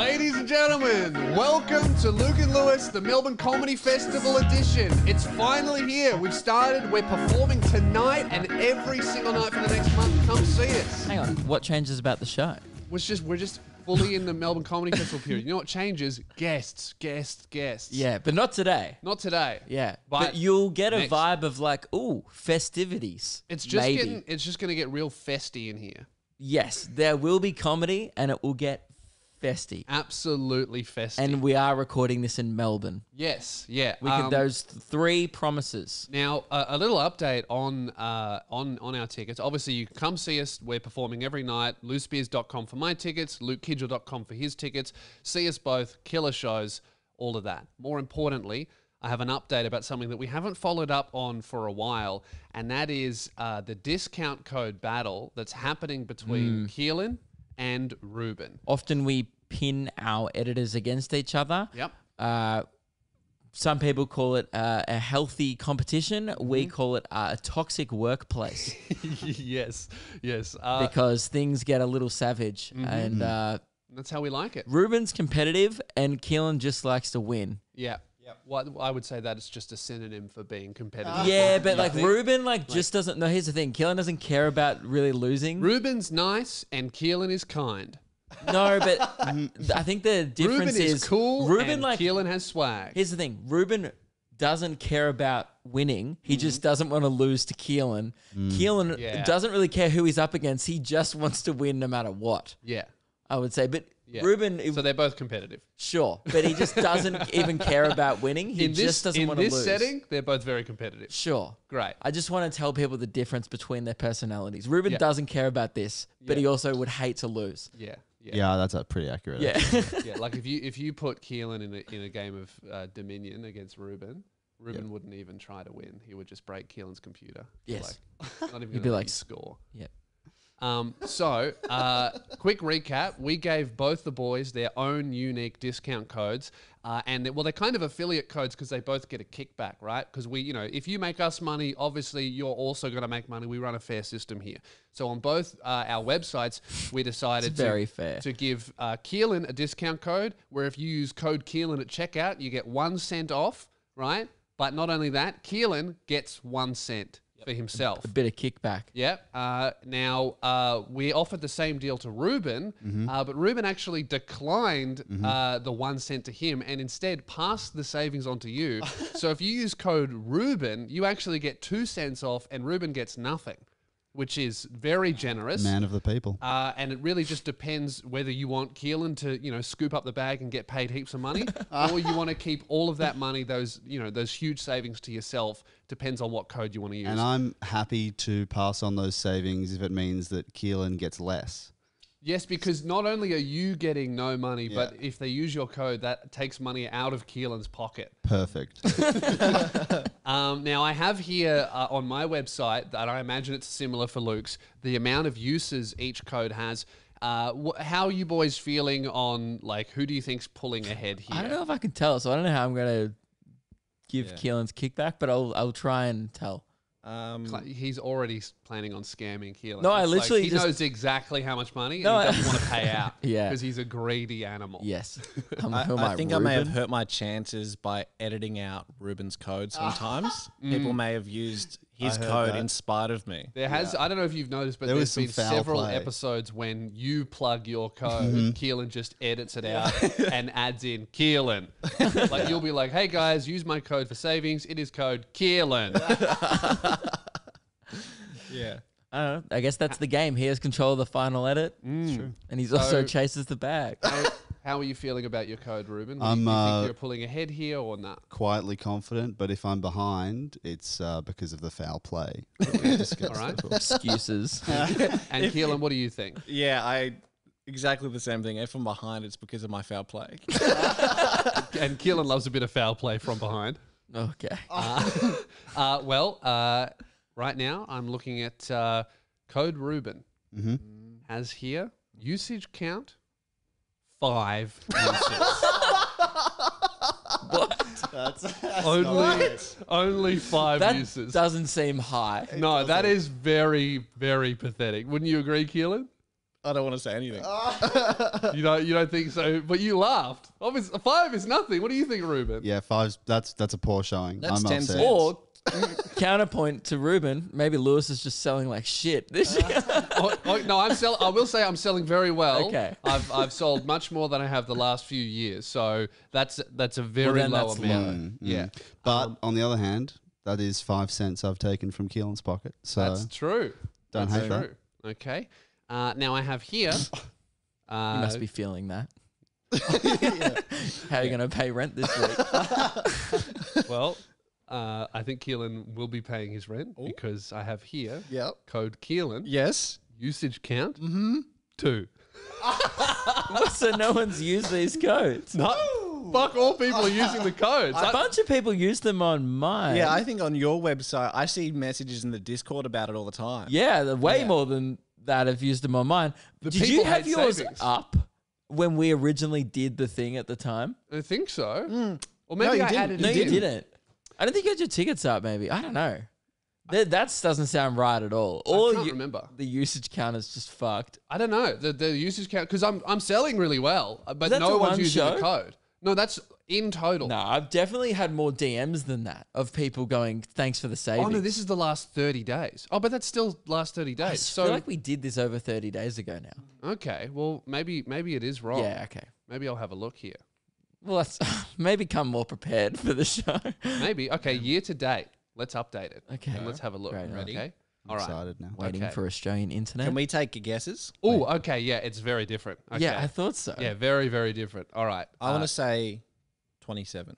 Ladies and gentlemen, welcome to Luke and Lewis, the Melbourne Comedy Festival edition. It's finally here. We've started. We're performing tonight and every single night for the next month. Come see us. Hang on, what changes about the show? We're just fully in the Melbourne Comedy Festival period. You know what changes? Guests. Yeah, but not today. Not today. Yeah, but you'll get a next. vibe of like, ooh, festivities. It's just maybe. it's just going to get real festy in here. Yes, there will be comedy and it will get festy. Absolutely festy. And we are recording this in Melbourne. yes, yeah. We get those three promises. Now, a little update on our tickets. Obviously, you can come see us. We're performing every night. LouSpears.com for my tickets, LukeKidgel.com for his tickets. See us both, killer shows, all of that. More importantly, I have an update about something that we haven't followed up on for a while, and that is the discount code battle that's happening between Keelan and Ruben. Often we pin our editors against each other. Yep. Some people call it a healthy competition. We call it a toxic workplace yes. because things get a little savage. And That's how we like it. Ruben's competitive and Keelan just likes to win. Yeah. Well, I would say that it's just a synonym for being competitive. Yeah, but like Ruben just doesn't know. Here's the thing. Keelan doesn't care about really losing. Ruben's nice and Keelan is kind. No, but I think the difference Ruben is cool Ruben and Keelan has swag. Here's the thing. Ruben doesn't care about winning. He just doesn't want to lose to Keelan. Keelan doesn't really care who he's up against. He just wants to win no matter what. Yeah. I would say. But Yeah. Ruben... So they're both competitive. Sure. But he just doesn't even care about winning. He just doesn't want to lose. In this setting, they're both very competitive. Sure. Great. I just want to tell people the difference between their personalities. Ruben doesn't care about this, but he also would hate to lose. Yeah, that's pretty accurate. Yeah. Yeah, like if you put Keelan in a game of Dominion against Ruben wouldn't even try to win. He would just break Keelan's computer. Yes. Like, not even He'd be like, score. Yeah. So, quick recap. We gave both the boys their own unique discount codes. They're kind of affiliate codes because they both get a kickback, right? Because if you make us money, obviously you're also going to make money. We run a fair system here. So on both our websites, we decided fair. to give Keelan a discount code where if you use code Keelan at checkout, you get 1 cent off, right? But not only that, Keelan gets 1 cent. For himself. A bit of kickback. Yeah. Now, we offered the same deal to Ruben, but Ruben actually declined the 1 cent to him and instead passed the savings on to you. So if you use code Ruben, you actually get 2 cents off and Ruben gets nothing, which is very generous. Man of the people. And it really just depends whether you want Keelan to, scoop up the bag and get paid heaps of money, or you want to keep all of that money, those huge savings to yourself. Depends on what code you want to use. And I'm happy to pass on those savings if it means that Keelan gets less. Yes, because not only are you getting no money, but if they use your code, that takes money out of Keelan's pocket. Perfect. Now, I have here on my website, that I imagine it's similar for Luke's, the amount of uses each code has. How are you boys feeling on, who do you think's pulling ahead here? I don't know if I can tell, so I don't know how I'm going to give Keelan's kickback, but I'll try and tell. He's already planning on scamming Keelan. No, I literally he knows exactly how much money and he doesn't want to pay out. Yeah. Because he's a greedy animal. Yes. I think I may have hurt my chances by editing out Ruben's code sometimes. People may have used his code in spite of me. There has, I don't know if you've noticed, but there's been several episodes when you plug your code, Keelan just edits it out and adds in Keelan. You'll be like, hey guys, use my code for savings. It is code Keelan. Yeah. I don't know. I guess that's the game. He has control of the final edit. True. And he's also chases the bag. How are you feeling about your code, Ruben? Do I'm, you think you're pulling ahead here or not? Quietly confident, but if I'm behind, it's because of the foul play. All right. Excuses. And Keelan, what do you think? Yeah, exactly the same thing. If I'm behind, it's because of my foul play. And Keelan loves a bit of foul play from behind. Okay. Right now I'm looking at code Ruben. Has here usage count 5 uses. What? That's only 5 That uses. doesn't seem high. No, that is very, very pathetic. Wouldn't you agree, Keelan? I don't want to say anything. You don't think so, but you laughed. Obviously, 5 is nothing. What do you think, Ruben? Yeah, 5's that's a poor showing. That's I'm 10 upset. cents. Or counterpoint to Ruben, maybe Lewis is just selling like shit this year. No, I will say I'm selling very well. Okay. I've sold much more than I have the last few years, so that's a very then low that's amount. Yeah, But on the other hand, that is 5 cents I've taken from Keelan's pocket. So that's true. Don't That's hate true. Okay. Now I have here. You must be feeling that. How are you going to pay rent this week? Well, I think Keelan will be paying his rent because I have here code Keelan. Yes. Usage count 2. So no one's used these codes. No, fuck all people are using the codes. A bunch of people use them on mine. Yeah, I think on your website, I see messages in the Discord about it all the time. Yeah, way more than that have used them on mine. Did you people have hate yours savings. up when we originally did the thing at the time? I think so. Or No, maybe you I didn't. added No, it you in. didn't. I don't think you had your tickets up, maybe. I don't know. That doesn't sound right at all. Or I can't remember. The usage count is just fucked. I don't know the usage count because I'm selling really well, but that no for one's one using show? the code. No, that's in total. No, I've definitely had more DMs than that of people going, thanks for the savings. Oh no, this is the last 30 days. Oh, but that's still last 30 days. I So feel like we did this over 30 days ago now. okay, well maybe it is wrong. Yeah, okay. Maybe I'll have a look here. Well, let's maybe come more prepared for the show. Maybe okay, year to date. Let's update it. Okay. And let's have a look. Great. Okay. I'm All right. excited now. Waiting Okay. for Australian internet. Can we take your guesses? Oh, okay. Yeah, it's very different. Okay. Yeah, I thought so. Yeah, very, very different. All right. I want to say 27.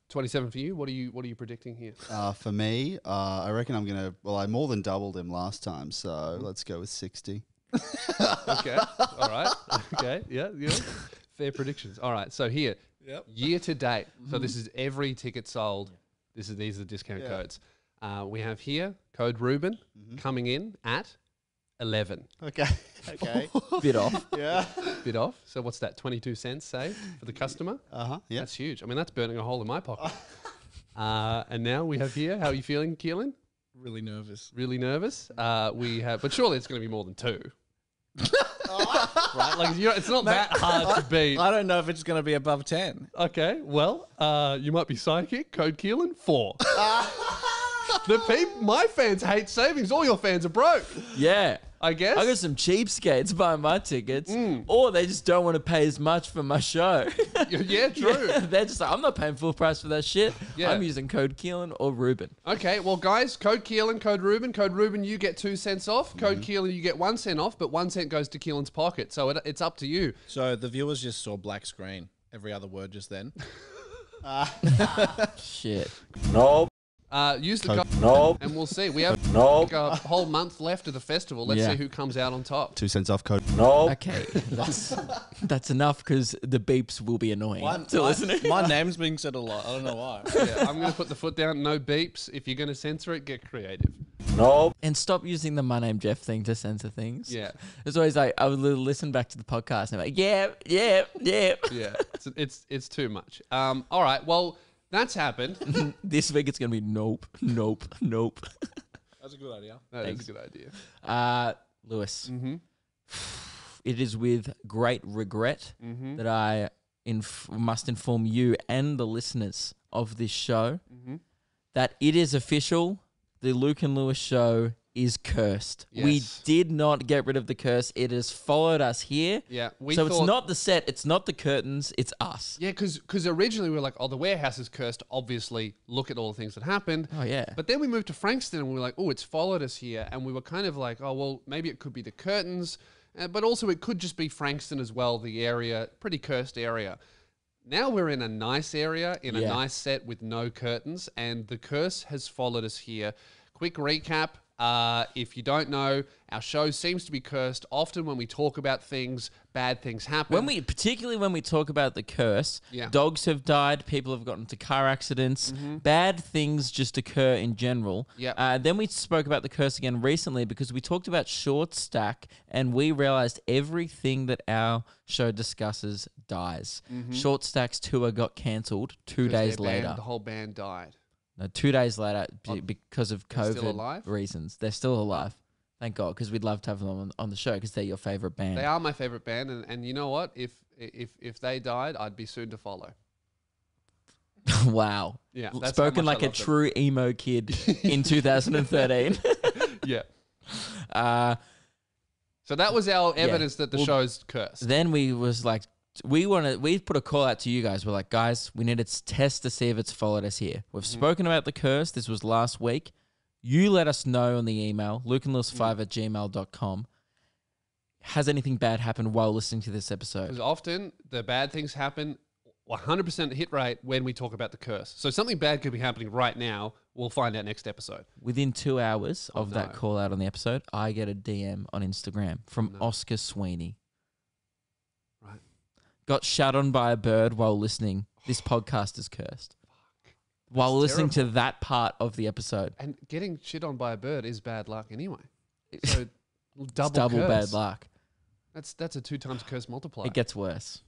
27 for you. What are you predicting here? For me, I reckon I'm gonna. Well, I more than doubled him last time, so let's go with 60. Okay. All right. Okay. Yeah. Yeah. Fair predictions. All right. So here, year to date. So this is every ticket sold. These are the discount codes. We have here code Ruben coming in at 11. Okay. Okay. Bit off. yeah. Bit off. So what's that? 22 cents saved for the customer. Yeah. That's huge. I mean, that's burning a hole in my pocket. And now we have here. How are you feeling, Keelan? Really nervous. Really nervous. We have, but surely it's going to be more than 2. Right? Like it's not that hard to beat. I don't know if it's going to be above 10. Okay, well, you might be psychic. Code Keelan 4. My fans hate savings. All your fans are broke. Yeah. I guess. I got some cheapskates buying my tickets, or they just don't want to pay as much for my show. Yeah, true. Yeah, they're just like, I'm not paying full price for that shit. Yeah. I'm using code Keelan or Ruben. Okay, well, guys, code Keelan, code Ruben. Code Ruben, you get 2 cents off. Code Keelan, you get 1 cent off, but 1 cent goes to Keelan's pocket. So it's up to you. So the viewers just saw black screen. Every other word just then. Shit. Use the code, and we'll see. We have like a whole month left of the festival. Let's Yeah. see who comes out on top. 2 cents off code. Okay, that's enough because the beeps will be annoying to listening. My name's being said a lot. I don't know why. Yeah, I'm going to put the foot down. No beeps. If you're going to censor it, get creative. And stop using the My Name Jeff thing to censor things. Yeah. It's always like, I would listen back to the podcast and I'm like, yeah. Yeah, it's too much. All right, well, that's happened. This week it's going to be nope. That's a good idea. That is a good idea. Lewis, Mm-hmm. it is with great regret Mm-hmm. that I must inform you and the listeners of this show Mm-hmm. that it is official. The Luke and Lewis show is cursed. We Yes. did not get rid of the curse. It has followed us here. Yeah, So it's not the set, it's not the curtains, it's us. Yeah, because originally we were like, oh, the warehouse is cursed. Obviously, look at all the things that happened. Oh, yeah. But then we moved to Frankston and we were like, oh, it's followed us here. And we were kind of like, oh, well, maybe it could be the curtains. But also it could just be Frankston as well, the area, pretty cursed area. Now we're in a nice area, in a Yeah. nice set with no curtains. And the curse has followed us here. Quick recap. If you don't know, our show seems to be cursed. Often when we talk about things, bad things happen. Particularly when we talk about the curse, Yeah. dogs have died, people have gotten into car accidents, bad things just occur in general. Yep. Then we spoke about the curse again recently because we talked about short stack and we realized everything that our show discusses dies. Short stack's tour got cancelled 2 Because days their band- later. the whole band died. No, 2 days later because of they're still COVID alive? reasons. They're still alive. Thank God, because we'd love to have them on the show because they're your favorite band. They are my favorite band, and you know what? If they died, I'd be soon to follow. Wow. Yeah, that's Spoken how much like I a love them. true emo kid in 2013. Yeah. Uh, So that was our evidence that the show's cursed. then we was like, we put a call out to you guys. We're like, guys, we need to test to see if it's followed us here. We've spoken about the curse. This was last week. You let us know on the email, lukeandlewis5@gmail.com. Has anything bad happened while listening to this episode? Because often the bad things happen 100% hit rate when we talk about the curse. So something bad could be happening right now. We'll find out next episode. Within 2 hours of that call out on the episode, I get a DM on Instagram from Oscar Sweeney. Right. Got shot on by a bird while listening. This podcast is cursed. While listening to that part of the episode. And getting shit on by a bird is bad luck anyway. So double Double curse. bad luck. That's a 2 times curse multiplier. It gets worse.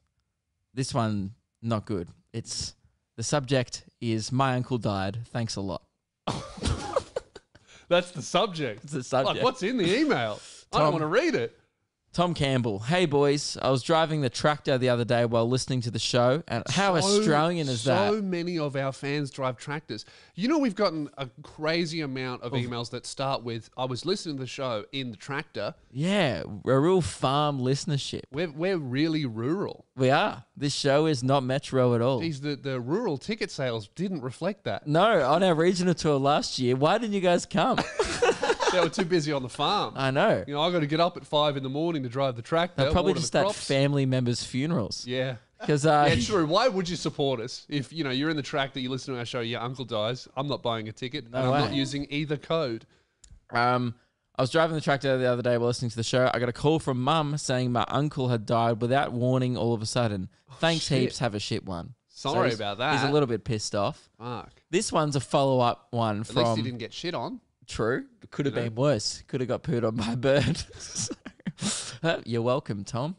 This one, not good. It's the subject is my uncle died. Thanks a lot. That's the subject. It's the subject. Like, what's in the email? I don't Tom- want to read it. Tom Campbell. Hey boys, I was driving the tractor the other day while listening to the show, and how Australian is that? So many of our fans drive tractors. You know, we've gotten a crazy amount of emails that start with, I was listening to the show in the tractor. Yeah, a real farm listenership. We're really rural. We are. This show is not metro at all. Geez, the rural ticket sales didn't reflect that. No, on our regional tour last year, why didn't you guys come? They were too busy on the farm. I know. You know, I got to get up at 5 a.m. to drive the tractor. They're probably water just the at crops. family members' funerals. Yeah. Because Yeah, true. Why would you support us if you're in the tractor, you listen to our show, your uncle dies? I'm not buying a ticket, and I'm not way. using either code. I was driving the tractor the other day while listening to the show. I got a call from Mum saying my uncle had died without warning all of a sudden. Thanks shit. heaps, have a shit one. Sorry he's- about that. He's a little bit pissed off. Fuck. This one's a follow-up one At from... least he didn't get shit on. True. It could have been worse. Could have got pooed on by a bird. You're welcome, Tom.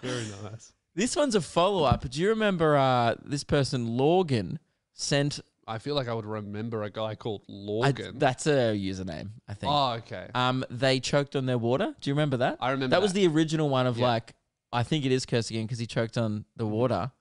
Very nice. This one's a follow-up. Do you remember this person, Lorgan, sent... I feel like I would remember a guy called Lorgan. That's a username, I think. Oh, okay. They choked on their water. Do you remember that? I remember That was that. the original one of Yeah. like, I think it is cursed again because he choked on the water.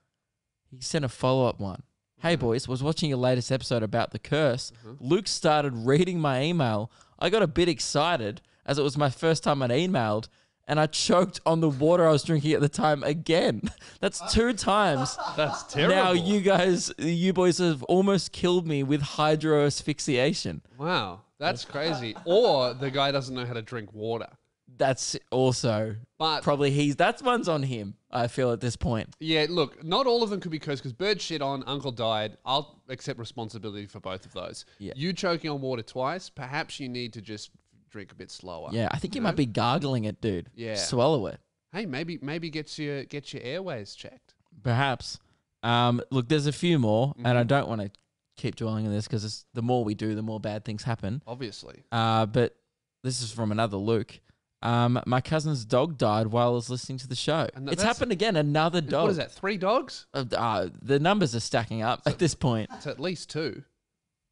He sent a follow-up one. Hey boys, was watching your latest episode about the curse. Luke started reading my email. I got a bit excited as it was my first time I'd emailed, and I choked on the water I was drinking at the time again. That's 2 times. That's terrible. Now you boys have almost killed me with hydro asphyxiation. Wow, that's crazy. Or the guy doesn't know how to drink water. That's also But probably that one's on him, I feel, at this point. yeah, look, not all of them could be cursed because bird shit on, uncle died. I'll accept responsibility for both of those. Yeah. You choking on water twice, perhaps you need to just drink a bit slower. Yeah, I think you might be gargling it, dude. Yeah. Swallow it. Hey, maybe get your airways checked. Perhaps. Look, there's a few more, and I don't want to keep dwelling on this because the more we do, the more bad things happen. Obviously. But this is from another Luke. My cousin's dog died while I was listening to the show. And It's that's- happened again. Another dog. What is that? 3 dogs? The numbers are stacking up at this point. It's at least 2.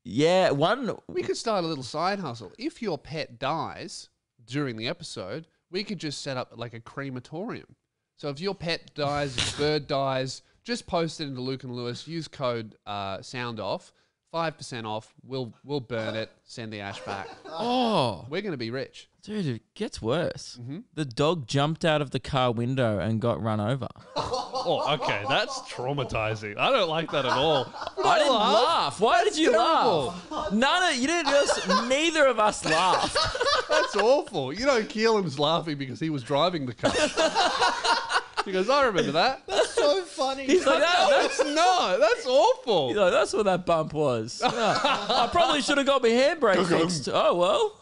Yeah, one. We could start a little side hustle. If your pet dies during the episode, we could just set up like a crematorium. So if your pet dies, if bird dies, just post it into Luke and Lewis. Use code SOUNDOFF, 5% off. We'll burn it. Send the ash back. Oh, We're gonna be rich. dude, it gets worse. The dog jumped out of the car window and got run over. Oh, okay, that's traumatizing. I don't like that at all. I didn't laugh. Why did you terrible. laugh? You didn't. Neither of us laughed. That's awful. You know, Keelan's laughing because he was driving the car. He goes, I remember that. So funny. He's like, That's He's awful. like, that's what that bump was. No, I probably should have got my handbrake fixed. Oh well.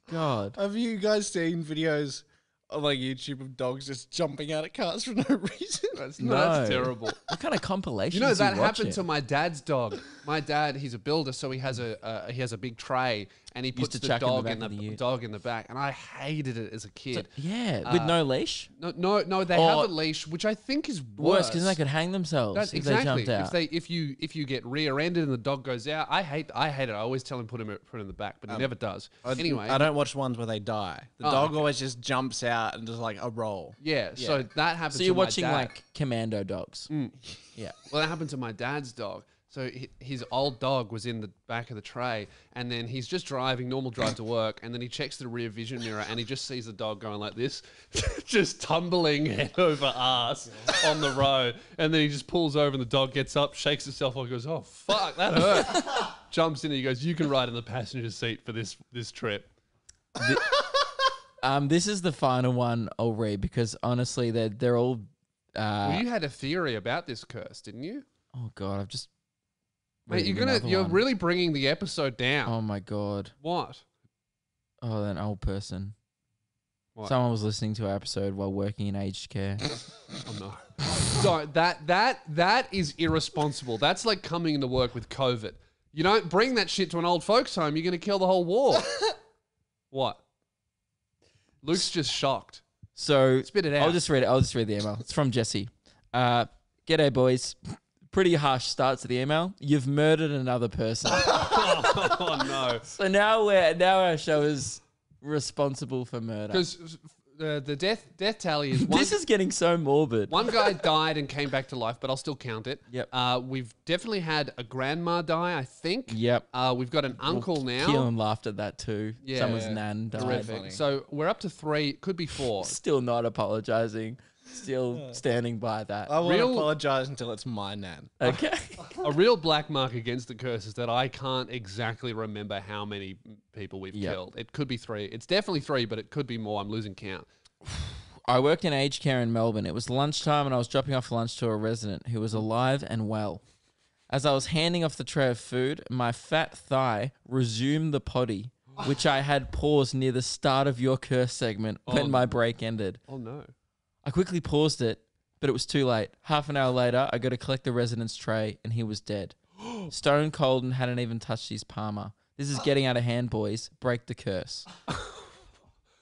God. Have you guys seen videos on like YouTube of dogs just jumping out of cars for no reason. That's No. terrible. What kind of compilation? You know is that he happened watching? to my dad's dog. My dad, he's a builder, so he has a big tray, and he puts to the chuck in the dog back in of the the ute. dog in the back, and I hated it as a kid. Yeah, with no leash. No, they have a leash, which I think is Worse, because they could hang themselves That's if exactly. they jumped out. If you get rear-ended and the dog goes out, I hate it. I always tell him put him in the back, but he never does. Anyway, I don't watch ones where they die. The Oh, dog okay. always just jumps out and does like a roll. yeah. So that happened. So to you're my watching dad. like commando dogs. Yeah. Well, that happened to my dad's dog. So his old dog was in the back of the tray, and then he's just driving, normal drive to work, and then he checks the rear vision mirror, and he just sees the dog going like this, just tumbling head over ass on the road, and then he just pulls over, and the dog gets up, shakes itself off, and goes, "Oh fuck, that hurt!" Jumps in, and he goes, "You can ride in the passenger seat for this trip." This is the final one I'll read because honestly, they're all. Well, you had a theory about this curse, didn't you? Oh god, I've just. Mate, reading another you're one. really bringing the episode down. Oh my god. What? Oh, an old person. What? Someone was listening to our episode while working in aged care. Oh no! So that is irresponsible. That's like coming into work with COVID. You don't bring that shit to an old folks' home. You're gonna kill the whole ward. What? Luke's just shocked. So Spit it out. I'll just read it. I'll just read the email. It's from Jesse. G'day, boys. Pretty harsh start to the email. You've murdered another person. Oh no! So now our show is responsible for murder. Because the death tally is one. This is getting so morbid. One guy died and came back to life, but I'll still count it. Yep. We've definitely had a grandma die, I think. Yep. We've got an uncle now. Keelan laughed at that too. Yeah. Someone's Yeah. nan died. Terrific. So we're up to 3. Could be 4. Still not apologizing. Still standing by that. I won't Real- apologize until it's my nan. Okay. A real black mark against the curse is that I can't exactly remember how many people we've Yep. killed. It could be 3. It's definitely 3, but it could be more. I'm losing count. I worked in aged care in Melbourne. It was lunchtime and I was dropping off lunch to a resident who was alive and well. As I was handing off the tray of food, my fat thigh resumed the potty, which I had paused near the start of your curse segment when my break ended. Oh no. I quickly paused it, but it was too late. Half an hour later, I got to collect the resident's tray and he was dead. Stone cold and hadn't even touched his palmer. This is getting out of hand, boys. Break the curse.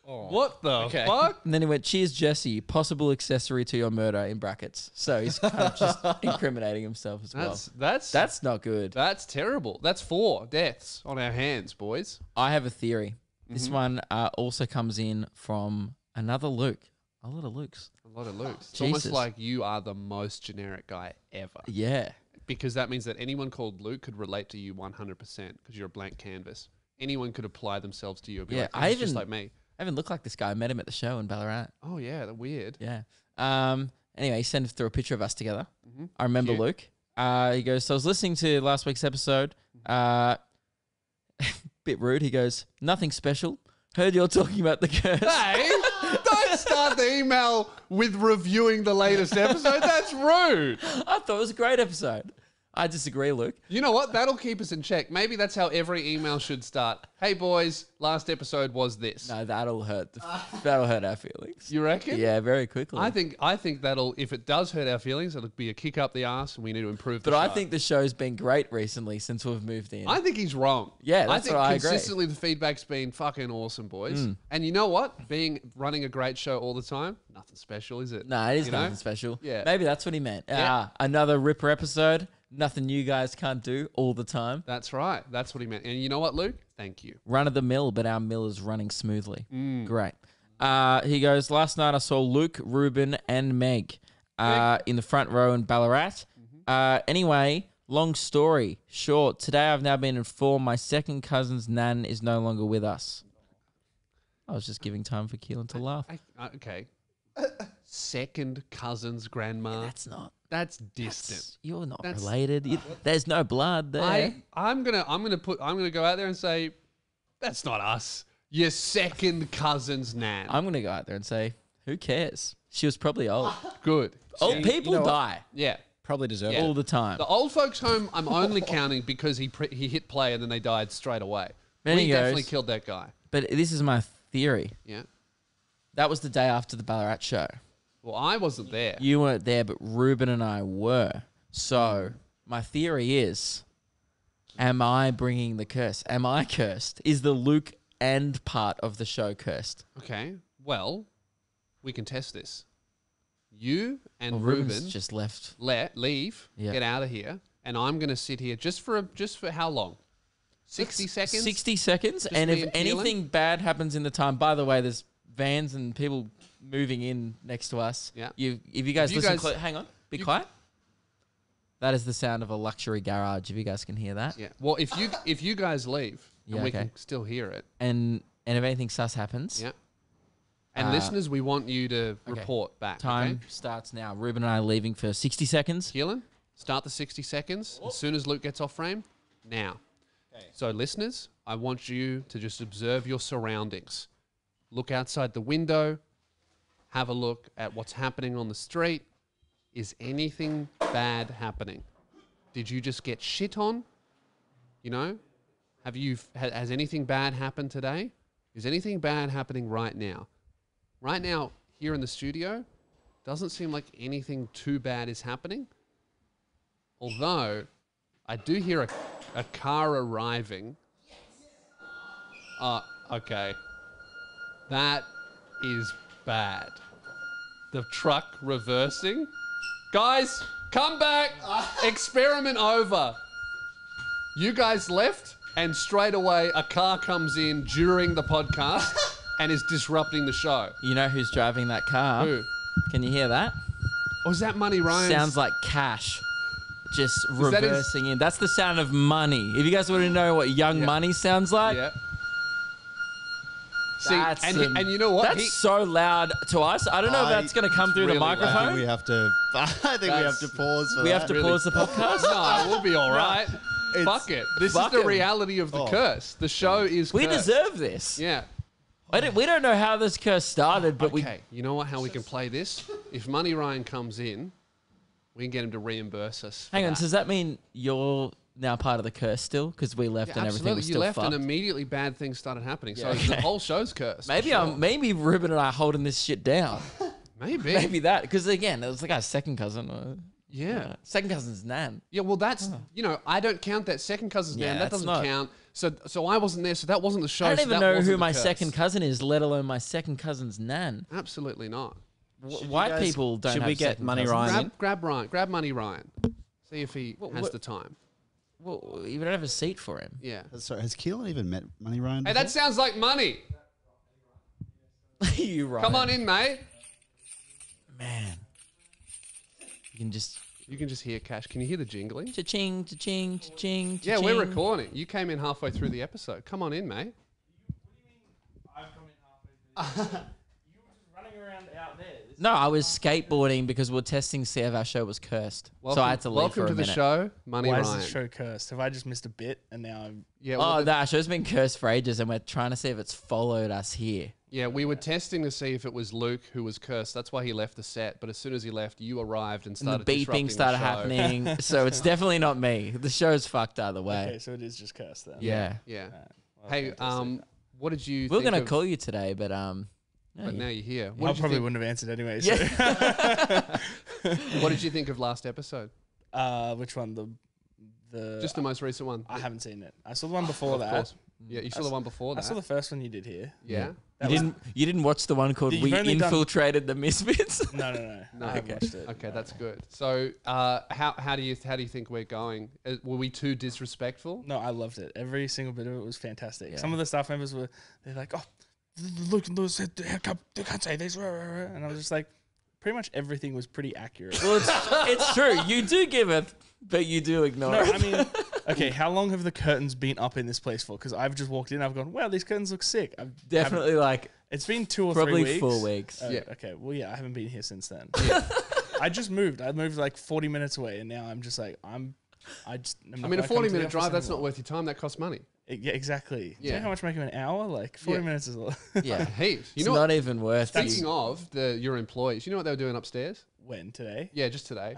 What the Okay. fuck? And then he went, cheers, Jesse. Possible accessory to your murder in brackets. So he's kind of just incriminating himself as well. That's not good. That's terrible. That's 4 deaths on our hands, boys. I have a theory. This one also comes in from another Luke. A lot of Lukes. A lot of Lukes. It's almost Jesus. like you are the most generic guy ever. Yeah. Because that means that anyone called Luke could relate to you 100% because you're a blank canvas. Anyone could apply themselves to you and be Yeah, like, I "This is just even- like me." I even look like this guy. I met him at the show in Ballarat. Oh yeah, they're weird. Yeah. Anyway, he sent through a picture of us together. I remember Cute. Luke. He goes, so I was listening to last week's episode. Bit rude. He goes, nothing special. Heard you're talking about the curse. Hey, don't start the email with reviewing the latest episode. That's rude. I thought it was a great episode. I disagree, Luke. You know what? That'll keep us in check. Maybe that's how every email should start. Hey boys, last episode was this. No, that'll hurt. That'll hurt our feelings. You reckon? Yeah, very quickly. I think that'll, if it does hurt our feelings, it'll be a kick up the arse and we need to improve the But I show. think the show's been great recently since we've moved in. I think he's wrong. Yeah, that's I think what I agree. consistently the feedback's been fucking awesome, boys. And you know what? Running a great show all the time, nothing special, is it? No, it is You know? nothing special. Yeah. Maybe that's what he meant. Yeah. Another Ripper episode. Nothing you guys can't do all the time. That's right. That's what he meant. And you know what, Luke? Thank you. Run of the mill, but our mill is running smoothly. Mm. Great. He goes, last night I saw Luke, Ruben, and Meg in the front row in Ballarat. Mm-hmm. Anyway, long story short, today I've now been informed my second cousin's nan is no longer with us. I was just giving time for Keelan to laugh. Okay. Second cousin's grandma. That's not. That's distant. You're not That's- related. There's no blood there. I'm gonna go out there and say, that's not us. Your second cousin's nan. I'm gonna go out there and say, who cares? She was probably old. Good. Old people know what? die Yeah. Probably deserve Yeah. it. all the time. The old folks' home, I'm only counting because he hit play and then they died straight away. Then We he definitely goes- killed that guy. But this is my theory. Yeah. That was the day after the Ballarat show. Well, I wasn't there. You weren't there, but Ruben and I were. So my theory is, am I bringing the curse? Am I cursed? Is the Luke and part of the show cursed? Okay. Well, we can test this. You and Well, Ruben Ruben's just left. leave, Yeah. get out of here, and I'm going to sit here just for how long? 60 seconds? 60 seconds. And me if and Keelan? anything bad happens in the time, by the way, there's vans and people moving in next to us. Yeah. If you guys you listen, guys- hang on, be quiet. That is the sound of a luxury garage. If you guys can hear that, Yeah. Well, if you guys leave and Yeah, we okay. can still hear it. and if anything sus happens, Yeah. And listeners, we want you to report back. time Okay? starts now. Ruben and I are leaving for 60 seconds. Keelan, start the 60 seconds as soon as Luke gets off frame. Now. So, listeners, I want you to just observe your surroundings. Look outside the window. Have a look at what's happening on the street. Is anything bad happening? Did you just get shit on? You know? Has anything bad happened today? Is anything bad happening right now? Right now, here in the studio, doesn't seem like anything too bad is happening. Although, I do hear a car arriving. Okay. That is bad. The truck reversing. Guys, come back. Experiment over. You guys left, and straight away a car comes in during the podcast and is disrupting the show. You know who's driving that car? Who? Can you hear that? Or is that Money Ryan? Sounds like cash. Just that his- reversing in. That's the sound of money. If you guys want to know what Young Money sounds like, Yeah. See, that's and you know what? That's so loud to us. I don't know if that's going to come through really the loud. I think microphone. we have to. I think we have to pause for We that. have to Really? pause the podcast. No, we'll be all right. Fuck it. This Fuck is the it. reality of the curse. The show is We cursed. deserve this. Yeah. We don't know how this curse started, but Okay. You know what? How we can play this? If Money Ryan comes in, we can get him to reimburse us. for hang on. that. Does that mean you're now part of the curse still? Because we left Yeah, and everything absolutely. was You still left fucked. and immediately bad things started happening. So okay. the whole show's cursed. Maybe for sure. maybe Ruben and I are holding this shit down. Maybe. Maybe that, because again, it was like our second cousin. Yeah. Second cousin's nan. Yeah, well, that's, I don't count that second cousin's Yeah, man. That that's doesn't not- count. So I wasn't there, so that wasn't the show. I don't so even that know wasn't who the my curse. second cousin is, let alone my second cousin's nan. Absolutely not. White guys- people don't should have we get second Money cousins. Ryan? Grab Money Ryan. See if he has what- the time. Well, you don't have a seat for him. Yeah. Sorry, has Keelan even met Money Ryan? Hey, that sounds like money. You right. Come on in, mate. Man. You can just You can just hear Cash. Can you hear the jingling? cha-ching, cha-ching, cha-ching, Yeah, cha-ching. we're recording. You came in halfway through the episode. Come on in, mate. No, I was skateboarding because we are testing to see if our show was cursed. So I had to leave welcome for a to the minute. show, Money Why Ryan. is the show cursed? Have I just missed a bit and now I'm... Yeah, Oh, well, no, our show's been cursed for ages and we're trying to see if it's followed us here. yeah, we were testing to see if it was Luke who was cursed. That's why he left the set. But as soon as he left, you arrived and And started the disrupting beeping started the show. happening. So it's definitely not me. The show's fucked either way. Okay, so it is just cursed then. Yeah. Yeah. Well, Hey, fantastic. what did you? We were think going to of- call you today, but But now you're here. I What did you probably think? wouldn't have answered anyway. Yeah. What did you think of last episode? So. Which one? The Just the most recent one. I haven't seen it. I saw the one before Of that. course. Yeah, you saw the one before I that. saw the first one you did here. Yeah. You didn't watch the one called You've We only done- Infiltrated the Misfits? No. No, I haven't watched it. Okay, that's good. So, how do you think we're going? Were we too disrespectful? No, I loved it. Every single bit of it was fantastic. Yeah. Some of the staff members they're like, oh, look, they can't say this. And I was just like, pretty much everything was pretty accurate. Well, it's true. You do give it, but you do ignore No, it. I mean, okay, how long have the curtains been up in this place for? Because I've just walked in, I've gone, wow, these curtains look sick. Definitely like It's been 2 or probably 3 weeks. 4 weeks. Oh, Yeah. Okay. Well, yeah, I haven't been here since then. I just moved. I moved like 40 minutes away, and now I'm just like, I'm I not mean, a gonna come to the 40-minute office drive, that's not anymore. worth your time. That costs money. Yeah, exactly. Do you Yeah. know how much making an hour? Like 40 Yeah. minutes is a lot. Yeah. Heaps. You It's know not what? even worth Speaking you. of your employees, you know what they were doing upstairs? When today? Yeah, just today.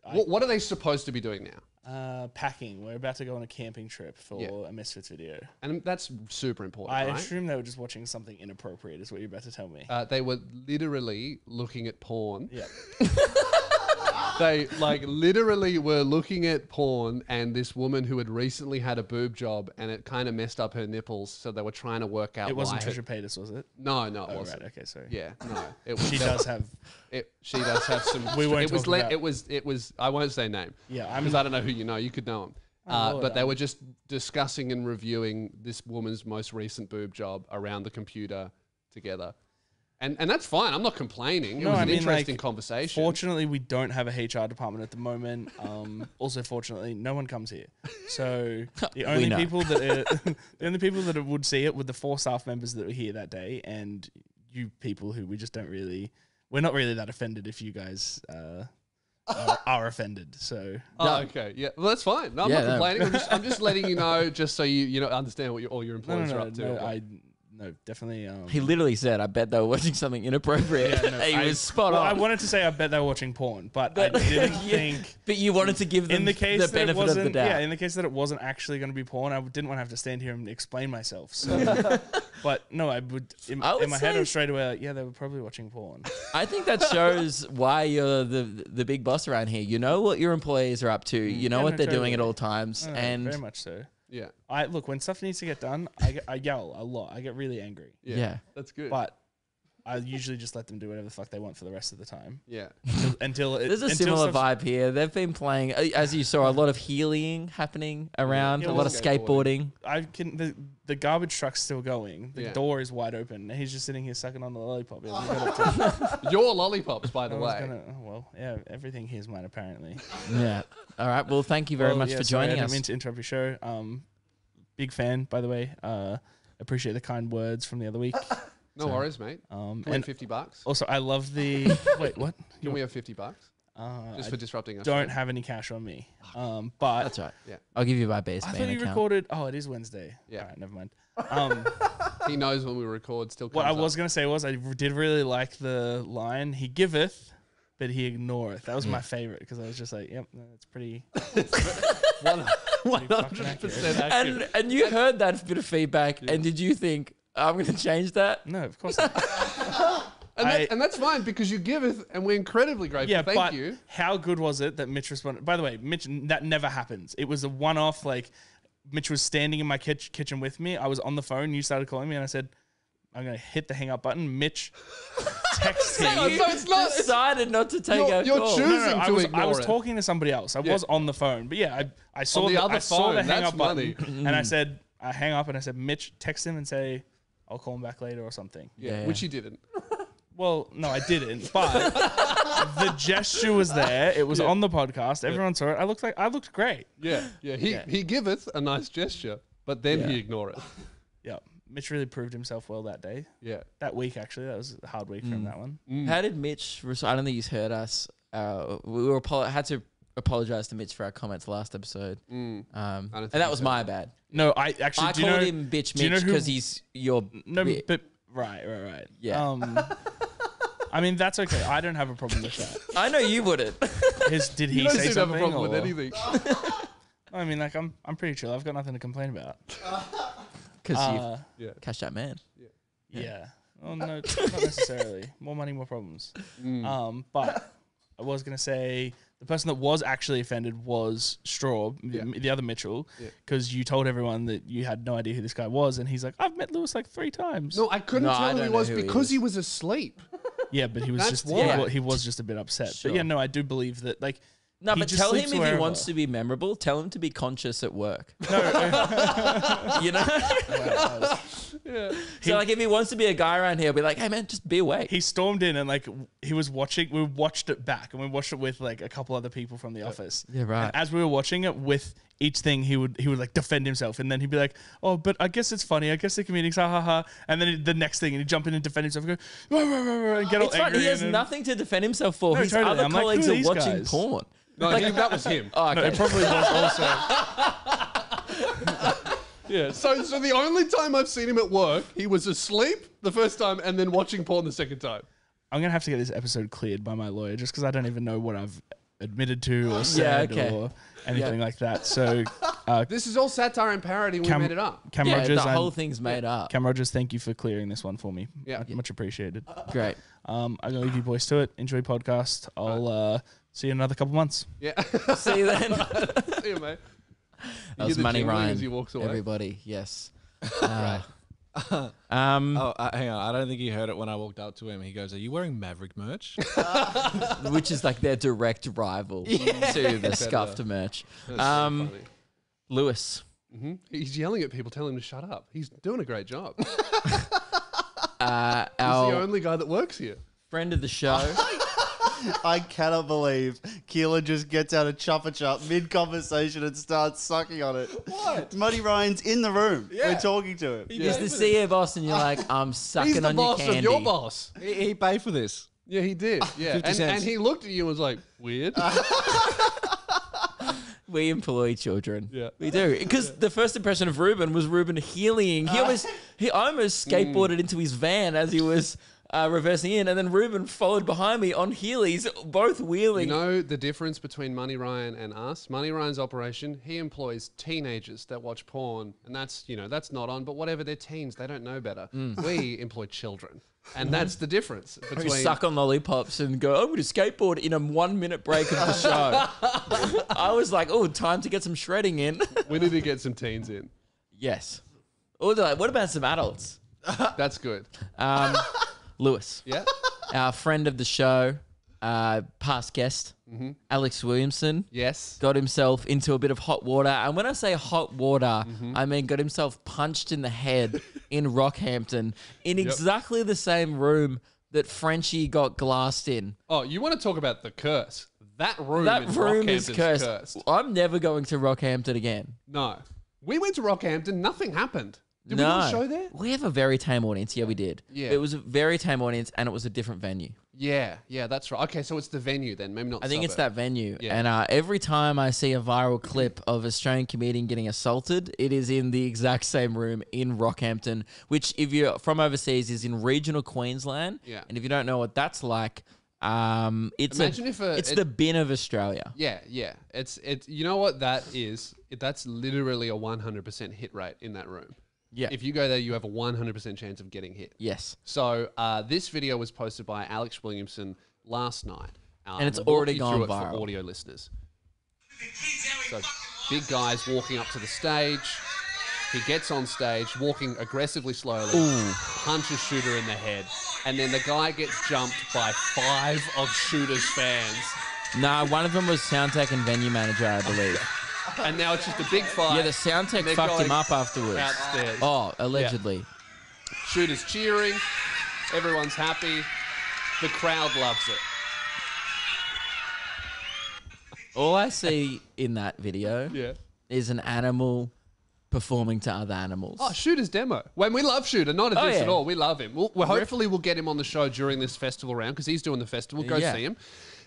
I What are they supposed to be doing now? Packing. We're about to go on a camping trip for a Misfits video. And that's super important, I right? assume they were just watching something inappropriate is what you're about to tell me. They were literally looking at porn. Yeah. They like literally were looking at porn, and this woman who had recently had a boob job, and it kind of messed up her nipples, so they were trying to work out. It wasn't why Trisha Paytas, was it? No, it Oh, wasn't. right. Okay, sorry. Yeah, no. She does have. She does have some. We won't it was. talk about- It was. I won't say name. Yeah, because I don't know who you know. You could know him. Lord, But they were just discussing and reviewing this woman's most recent boob job around the computer together. And that's fine. I'm not complaining. It was an interesting conversation. Fortunately, we don't have a HR department at the moment. Also, fortunately, no one comes here. So the only people that would see it were the 4 staff members that were here that day, and you people who we just don't really. We're not really that offended if you guys are offended. So okay, yeah, well that's fine. No, I'm not complaining. I'm just letting you know, just so you understand what all your employees are up to. No, definitely. He literally said, "I bet they were watching something inappropriate." He was spot on. I wanted to say I bet they were watching porn, but I didn't think. But you wanted to give them In the case the that benefit it wasn't, of the doubt. yeah, in the case that it wasn't actually going to be porn, I didn't want to have to stand here and explain myself. So, but no, I would. In my head, I was straight away like, yeah, they were probably watching porn. I think that shows why you're the big boss around here. You know what your employees are up to. You know what they're doing at all times, and very much so. Yeah. I look, when stuff needs to get done, I yell a lot. I get really angry. Yeah. That's good. But I usually just let them do whatever the fuck they want for the rest of the time. Yeah. Until there's a similar vibe here. They've been playing, as you saw, a lot of healing happening around, a lot of skateboarding. The garbage truck's still going. The door is wide open. And he's just sitting here sucking on the lollipop. Your lollipops, by the way. Everything here's mine apparently. Yeah. All right. Well, thank you very much for joining us. I didn't mean to interrupt your show. Big fan, by the way. Appreciate the kind words from the other week. No worries, mate. Can we have $50? Also, I love the. Wait, what? Can we have $50? Just for disrupting us. Don't have any cash on me. But that's right. Yeah, I'll give you my base. I thought you recorded. Oh, it is Wednesday. Yeah. All right, never mind. He knows when we record. Still. What I was gonna say was I did really like the line "He giveth, but he ignoreth." That was my favorite because I was just like, "Yep, that's pretty." 100% accurate. And you heard that bit of feedback, and did you think I'm going to change that? No, of course not. And that's fine because you giveth, and we're incredibly grateful. Yeah, Thank you. How good was it that Mitch responded? By the way, Mitch, that never happens. It was a one-off. Like Mitch was standing in my kitchen with me. I was on the phone. You started calling me, and I said, "I'm going to hit the hang up button." Mitch text him. So it's not decided not to take our you're call. choosing I to was ignore it. talking to somebody else. I was on the phone, but yeah, I saw On the other I saw phone. the hang That's up button, funny. and I said, I hang up, and I said, Mitch, text him and say, I'll call him back later or something. Yeah, which he didn't. Well, no, I didn't, but the gesture was there. It was on the podcast. Everyone saw it. I looked great. Yeah. He giveth a nice gesture, but then he ignoreth. Yeah. Mitch really proved himself well that day. Yeah. That week, actually. That was a hard week for him, that one. How did Mitch? I don't think he's heard us. We had to apologize to Mitch for our comments last episode, and that was my bad. No, I actually I called him bitch Mitch because he's your but right. Yeah. I mean, that's okay. I don't have a problem with that. I know you wouldn't. Did he You don't say seem to have a something? problem with anything. I mean, like, I'm pretty chill. I've got nothing to complain about. Because you cash that man. Yeah. Well, no, not necessarily. More money, more problems. But I was going to say the person that was actually offended was Straub, the other Mitchell, because you told everyone that you had no idea who this guy was. And he's like, I've met Lewis like 3 times. No, I couldn't tell who he was because he was asleep. Yeah, but he was That's just why. he was just a bit upset. Sure. But yeah, no, I do believe that. Like, No, he but just tell him sleeps if wherever. he wants to be memorable, tell him to be conscious at work. No, You know? So like if he wants to be a guy around here, he'll be like, hey man, just be awake. he stormed in and like he was watching. We watched it back, and we watched it with like a couple other people from the office. Yeah, right. And as we were watching it, with each thing, he would like defend himself, and then he'd be like, "Oh, but I guess it's funny. I guess they're comedians, ha ha ha." And then the next thing, and he'd jump in and defend himself, and go, "Rah, rah, rah, rah," and get all It's fun. angry. He has and nothing to defend himself for. No, His totally. other I'm like, colleagues who are are these watching guys? porn. No, that was him. Oh, okay. No, it probably was also. Yeah. So the only time I've seen him at work, he was asleep the first time and then watching porn the second time. I'm gonna have to get this episode cleared by my lawyer just because I don't even know what I've admitted to or said or anything like that. So This is all satire and parody. We made it up. Cam Rogers, the whole thing's made up. Cam Rogers, thank you for clearing this one for me. Yeah. Much appreciated. Great. I'm gonna leave you boys to it. Enjoy podcast. I'll see you in another couple months. Yeah. See you then. See you, mate. That was Money Ryan. As he walks away. Everybody, yes. Oh, hang on. I don't think he heard it when I walked up to him. He goes, "Are you wearing Maverick merch?" Which is like their direct rival to the scuffed merch. That's so funny. Lewis. He's yelling at people, telling them to shut up. He's doing a great job. He's Our the only guy that works here. friend of the show. I cannot believe Keelan just gets out a Chuppa Chup mid-conversation and starts sucking on it. What? Money Ryan's in the room. Yeah. We're talking to him. He's the CEO boss, and you're like, I'm sucking He's the on your boss candy. of your boss. He paid for this. Yeah, he did. Yeah, 50 cents. and he looked at you and was like, "Weird." We employ children. Yeah. We do. Because the first impression of Ruben was Ruben healing. He almost skateboarded into his van as he was reversing in, and then Ruben followed behind me on Heelys, both wheeling. You know the difference between Money Ryan and us? Money Ryan's operation, he employs teenagers that watch porn, and that's not on, but whatever, they're teens, they don't know better. We employ children. And that's the difference We between suck on lollipops and go, I'm going to skateboard in a 1 minute break of the show. I was like, oh, time to get some shredding in. we need to get some teens in. Yes. Or they're like, what about some adults? That's good. Lewis, Yeah. our friend of the show, past guest, Alex Williamson. Yes. Got himself into a bit of hot water. And when I say hot water, I mean got himself punched in the head in Rockhampton in exactly the same room that Frenchie got glassed in. Oh, you want to talk about the curse? That room Is Rockhampton's cursed. I'm never going to Rockhampton again. No. We went to Rockhampton, nothing happened. Did we do a show there? We have a very tame audience. Yeah, we did. Yeah. It was a very tame audience and it was a different venue. Yeah, that's right. Okay, so it's the venue then, maybe not the I think it's that suburb. venue. Yeah. And every time I see a viral clip of Australian comedian getting assaulted, it is in the exact same room in Rockhampton, which if you're from overseas is in regional Queensland. Yeah. And if you don't know what that's like, it's Imagine if it's the bin of Australia. Yeah. It's you know what that is? That's literally a 100% hit rate in that room. Yeah. If you go there, you have a 100% chance of getting hit. Yes. So this video was posted by Alex Williamson last night. And it's we'll walk already you gone through it viral. for audio listeners. So big guys walking up to the stage. He gets on stage, walking aggressively slowly, punches Shooter in the head. And then the guy gets jumped by 5 of Shooter's fans. Nah, one of them was sound tech and venue manager, I believe. And now it's just a big fight. Yeah, the sound tech They're fucked him going up afterwards. Outstairs. Oh, allegedly. Shooter's cheering. Everyone's happy. The crowd loves it. All I see in that video Yeah. is an animal performing to other animals. Oh, Shooter's demo. When we love Shooter, not at this yeah. at all. We love him. Hopefully we'll get him on the show during this festival round because he's doing the festival. Go Yeah. see him.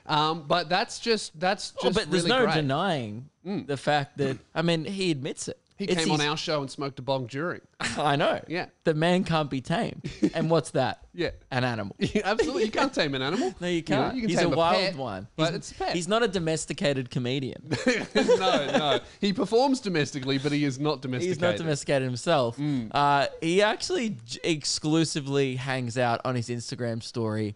But that's just but there's really no great. denying the fact that, I mean, he admits it. He It's came on his- our show and smoked a bong during. I know. Yeah. The man can't be tamed. And what's that? Yeah. An animal. Absolutely. You can't tame an animal. No, you can't. You can He's tame a wild pet, one. But it's a pet. He's not a domesticated comedian. no. He performs domestically, but he is not domesticated. He's not domesticated himself. He actually exclusively hangs out on his Instagram story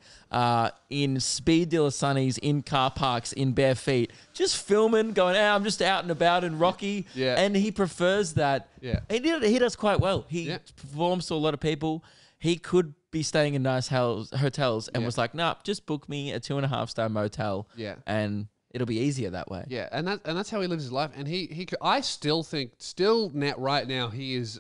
in speed dealer sunnies, in car parks, in bare feet, just filming, going, hey, I'm just out and about in Rocky. Yeah. And he prefers that. Yeah. He does quite well. He Yeah. performs to a lot of people. He could be staying in nice hotels and Yeah. was like, nah, just book me a 2.5-star motel. Yeah. And it'll be easier that way. Yeah, and that's how he lives his life. And I still think, right now, he is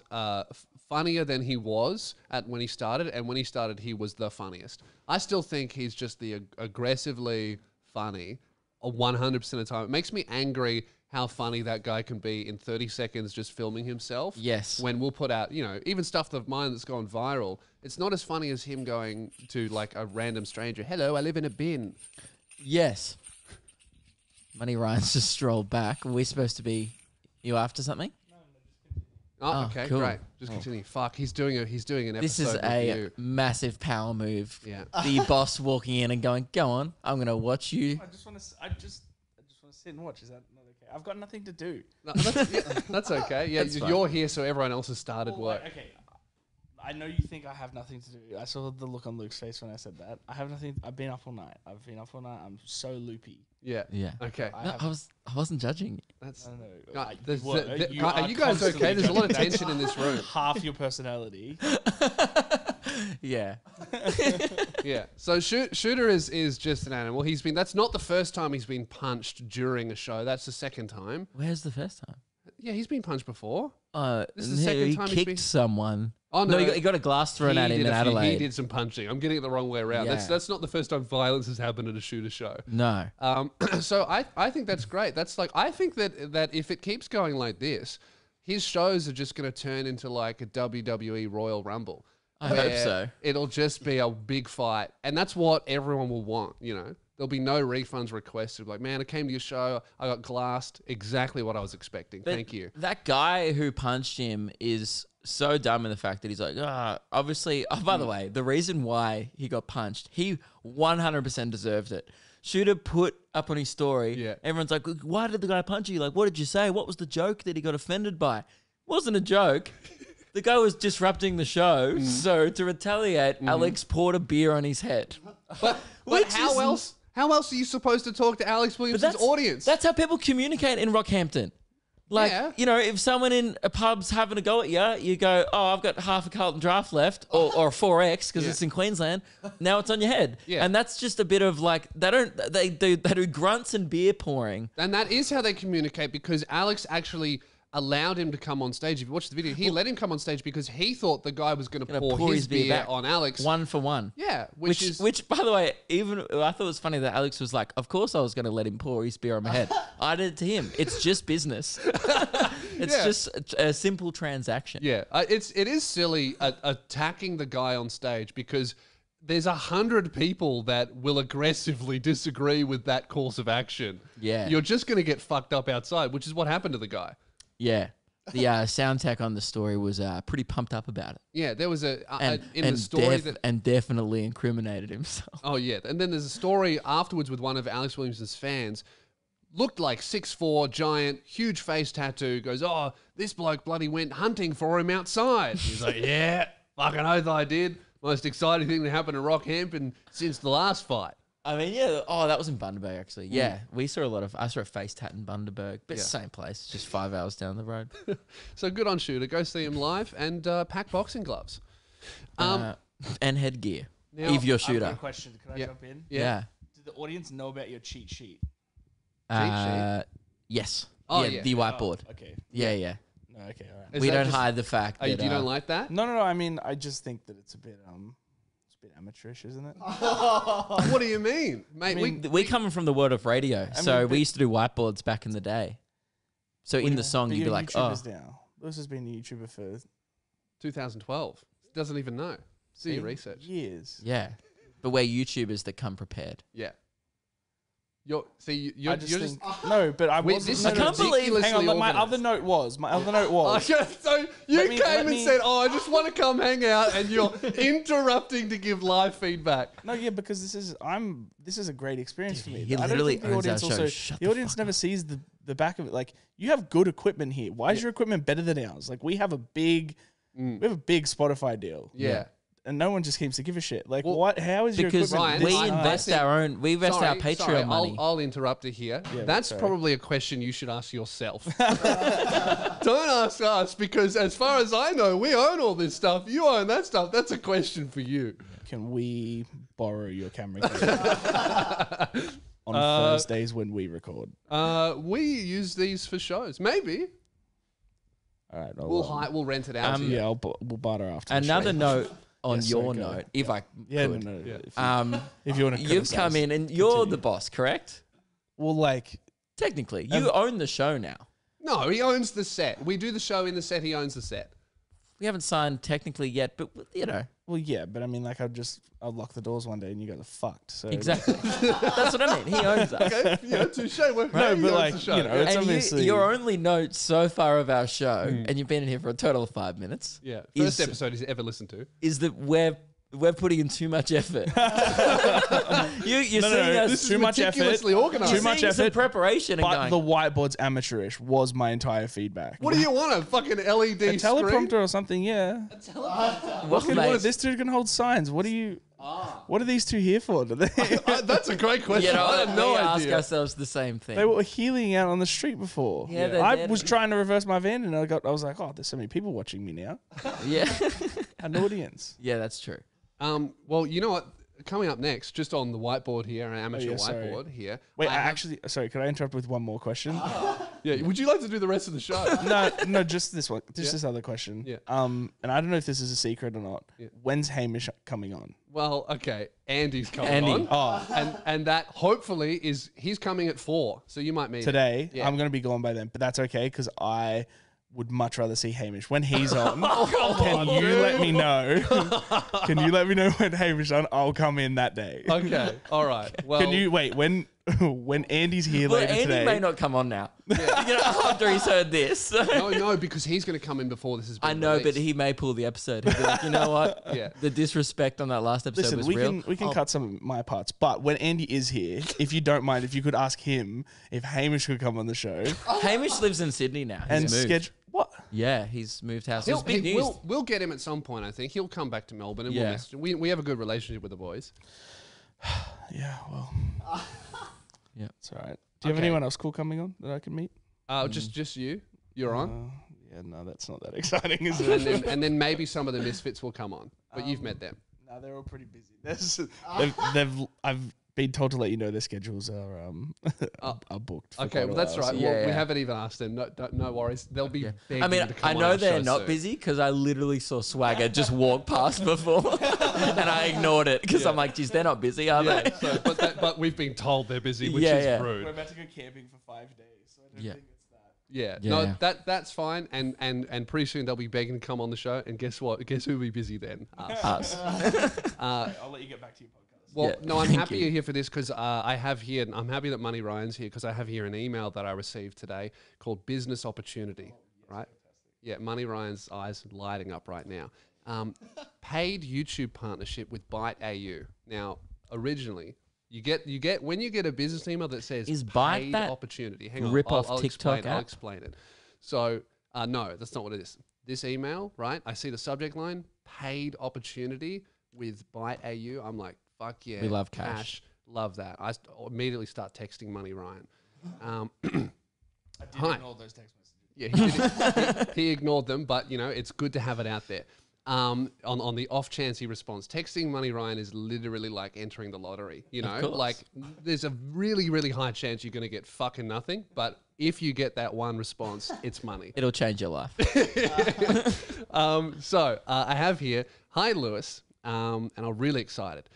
funnier than he was when he started. And when he started, he was the funniest. I still think he's just the aggressively funny 100% of the time. It makes me angry how funny that guy can be in 30 seconds just filming himself. Yes. When we'll put out, even stuff of mine that's gone viral, it's not as funny as him going to like a random stranger, hello, I live in a bin. Yes. Money Ryan's just strolled back. Are we supposed to be... You after something? Oh, Oh, okay, cool. great. Just continue. Fuck, he's doing an episode This is with a you. massive power move. Yeah. The boss walking in and going, go on, I'm going to watch you. I just want to. sit and watch. Is that not okay? I've got nothing to do. No, that's okay. Yeah, you're here, so everyone else has started work. Okay. I know you think I have nothing to do. I saw the look on Luke's face when I said that. I have nothing. I've been up all night. I'm so loopy. Yeah. Yeah. Okay. I wasn't judging you. That's. No, Are you guys okay? There's a lot of tension in this room. Half your personality. Yeah. Yeah. So Shooter is just an animal. That's not the first time he's been punched during a show. That's the second time. Where's the first time? Yeah, he's been punched before. This is the he second time he's kicked been- someone. Oh no, he got a glass thrown at him in Adelaide. He did some punching. I'm getting it the wrong way around. Yeah. That's not the first time violence has happened at a Shooter show. No. So I think that's great. I think that if it keeps going like this, his shows are just going to turn into like a WWE Royal Rumble. I hope so. It'll just be a big fight, and that's what everyone will want. You know, there'll be no refunds requested. Like, man, I came to your show, I got glassed. Exactly what I was expecting. But Thank you. That guy who punched him is so dumb in the fact that he's like, obviously. Oh, by the way, the reason why he got punched, he 100% deserved it. Shooter put up on his story. Yeah. Everyone's like, why did the guy punch you? Like, what did you say? What was the joke that he got offended by? It wasn't a joke. The guy was disrupting the show. So to retaliate, Alex poured a beer on his head. But how else? How else are you supposed to talk to Alex Williams' audience? That's how people communicate in Rockhampton. Like, Yeah. you know, if someone in a pub's having a go at you, you go, oh, I've got half a Carlton draft left, or a 4X because it's in Queensland. Now it's on your head. Yeah. And that's just a bit of like, they do grunts and beer pouring. And that is how they communicate, because Alex actually allowed him to come on stage. If you watch the video, he let him come on stage because he thought the guy was going to pour his beer back. on Alex. 1 for 1. Yeah, Which, by the way, even I thought it was funny that Alex was like, of course I was going to let him pour his beer on my head. I did it to him. It's just business. It's just a simple transaction. Yeah, it is silly attacking the guy on stage, because there's 100 people that will aggressively disagree with that course of action. Yeah. You're just going to get fucked up outside, which is what happened to the guy. Yeah. The sound tech on the story was pretty pumped up about it. Yeah, there was the story and definitely incriminated himself. Oh yeah, and then there's a story afterwards with one of Alex Williams' fans. Looked like 6'4", giant, huge face tattoo. Goes, oh, this bloke bloody went hunting for him outside. He's like, yeah, fucking oath I did. Most exciting thing to happen to Rockhampton since the last fight. I mean, yeah. Oh, that was in Bundaberg, actually. Yeah, I saw a face tat in Bundaberg, but it's the same place, just 5 hours down the road. So good on Shooter. Go see him live and pack boxing gloves. And headgear, Now- if you're I've got shooter. a question. Can I jump in? Yeah. Did the audience know about your cheat sheet? Yes. Oh, yeah, yeah. the whiteboard. Okay. Yeah. No, okay, all right. Is We that don't just- hide the fact Oh, you that don't like that? No. I mean, I just think that it's a bit amateurish, isn't it? What do you mean, mate? we coming from the world of radio, so but- we used to do whiteboards back in the day. So in the song, But you'd be you're like, oh, YouTubers now. Lewis has been a YouTuber for 2012. Doesn't even know. Do your research. years. yeah. But we're YouTubers that come prepared. Yeah. You're I just you're think no, but I Wait, wasn't. this No, is no, ridiculously hang on. My organised. other note was. Okay, so you Let me- came let and me- said, "Oh, I just want to come hang out," and you're interrupting to give live feedback. No, yeah, because this is a great experience for me. he I don't literally think the owns our audience show. also Shut the the audience fuck never sees the back of it. Like, you have good equipment here. Why is your equipment better than ours? Like, we have a big Spotify deal. Yeah. And no one just seems to give a shit. Like, Well, what? How is your Because equipment? Ryan, we this I- nice? invest think- our Patreon Sorry, money. I'll interrupt it here. Yeah, That's sorry. probably a question you should ask yourself. Don't ask us, because as far as I know, we own all this stuff. You own that stuff. That's a question for you. Can we borrow your camera on Thursdays when we record? We use these for shows. Maybe All right, we'll rent it out. to you. yeah, we'll barter after. the Another show. note on Yes, your sorry, go. note, if I Yeah, could. no. Yeah. If you want to, You've come in and you're Continue. the boss, correct? Well, like, Technically, you own the show now. No, he owns the set. We do the show in the set. He owns the set. We haven't signed technically yet, but you know, well, yeah, but I mean, like, I'll lock the doors one day and you guys are fucked. So exactly. That's what I mean. He owns us. Okay, yeah, touche. We're No, right, he but owns like, the show. you know, it's And obviously your only note so far of our show, and you've been in here for a total of 5 minutes, yeah, is- first episode he's ever listened to. is that we're We're putting in too much effort. You're seeing us this is too much effort. Ridiculously organised. Too much seeing some effort. preparation and But going. the whiteboard's amateurish was my entire feedback. What do you want? A fucking LED A screen? teleprompter or something? Yeah. Well, mate, This dude can hold signs. What are these two here for? Do they? That's a great question. you know, I have no we ask idea. ourselves the same thing. They were healing out on the street before. Yeah, they're I dead. was trying to reverse my van and I was like, oh, there's so many people watching me now. yeah, An audience. yeah, that's true. Well, you know what? Coming up next, just on the whiteboard here, an amateur yeah, sorry. whiteboard here. Wait, I have- actually, sorry, can I interrupt with one more question? yeah. Would you like to do the rest of the show? no, just this one. Just Yeah. this other question. Yeah. And I don't know if this is a secret or not. Yeah. When's Hamish coming on? Well, okay. Andy's coming Andy. on. Oh, And that hopefully he's coming at 4, so you might meet him. today. Yeah. I'm going to be gone by then, but that's okay because I would much rather see Hamish when he's on. Can you let me know? Can you let me know when Hamish on? I'll come in that day. Okay, all right. Well, Can you wait when Andy's here Well, later Andy today? may not come on now. you know, after he's heard this. No, because he's going to come in before this has been I know, but released. he may pull the episode. He'll be like, you know what? Yeah. The disrespect on that last episode Listen, was we real. can cut some of my parts, but when Andy is here, if you don't mind, if you could ask him if Hamish could come on the show Hamish lives in Sydney now. He's and moved. schedule what? Yeah, he's moved house. It's big news. We'll get him at some point, I think. He'll come back to Melbourne and we'll Yeah. message him. We have a good relationship with the boys. Yeah, well, Yeah. it's all right. Do you have Okay. anyone else cool coming on that I can meet? Just you. You're on. Yeah, no, that's not that exciting, is And it? then maybe some of the misfits will come on. But you've met them. No, they're all pretty busy. I've been told to let you know their schedules are booked. For Okay, quite a well, that's while, right. so- Yeah, well, we yeah. haven't even asked them. No worries. They'll be begging I mean, to come I on know our they're show not soon. busy because I literally saw Swagger just walk past before, and I ignored it because I'm like, geez, they're not busy, are Yeah, they? so, but we've been told they're busy, which Yeah, is yeah. rude. We're about to go camping for 5 days, so I don't Yeah. think it's that. Yeah, Yeah, no, yeah. that's fine. And pretty soon they'll be begging to come on the show. And guess what? Guess who'll be busy then? Us. Us. I'll let you get back to your podcast. Well, Yeah, no, I'm thank happy you. you're here for this because I have here, and I'm happy that Money Ryan's here because I have here an email that I received today called Business Opportunity, right? Yeah, Money Ryan's eyes lighting up right now. Paid YouTube partnership with Byte AU. Now, originally, you get when you get a business email that says Is Byte paid that opportunity. Hang on, rip-off I'll TikTok explain, I'll app? explain it. So, no, that's not what it is. This email, right? I see the subject line, paid opportunity with Byte AU. I'm like, fuck yeah. We love cash. Love that. I immediately start texting Money Ryan. I did Hi. ignore those text messages. Yeah, he, did it. He ignored them, but it's good to have it out there. On the off chance he responds, texting Money Ryan is literally like entering the lottery. course. Like there's a really, really high chance you're going to get fucking nothing, but if you get that one response, it's money. It'll change your life. So I have here, hi Lewis, and I'm really excited.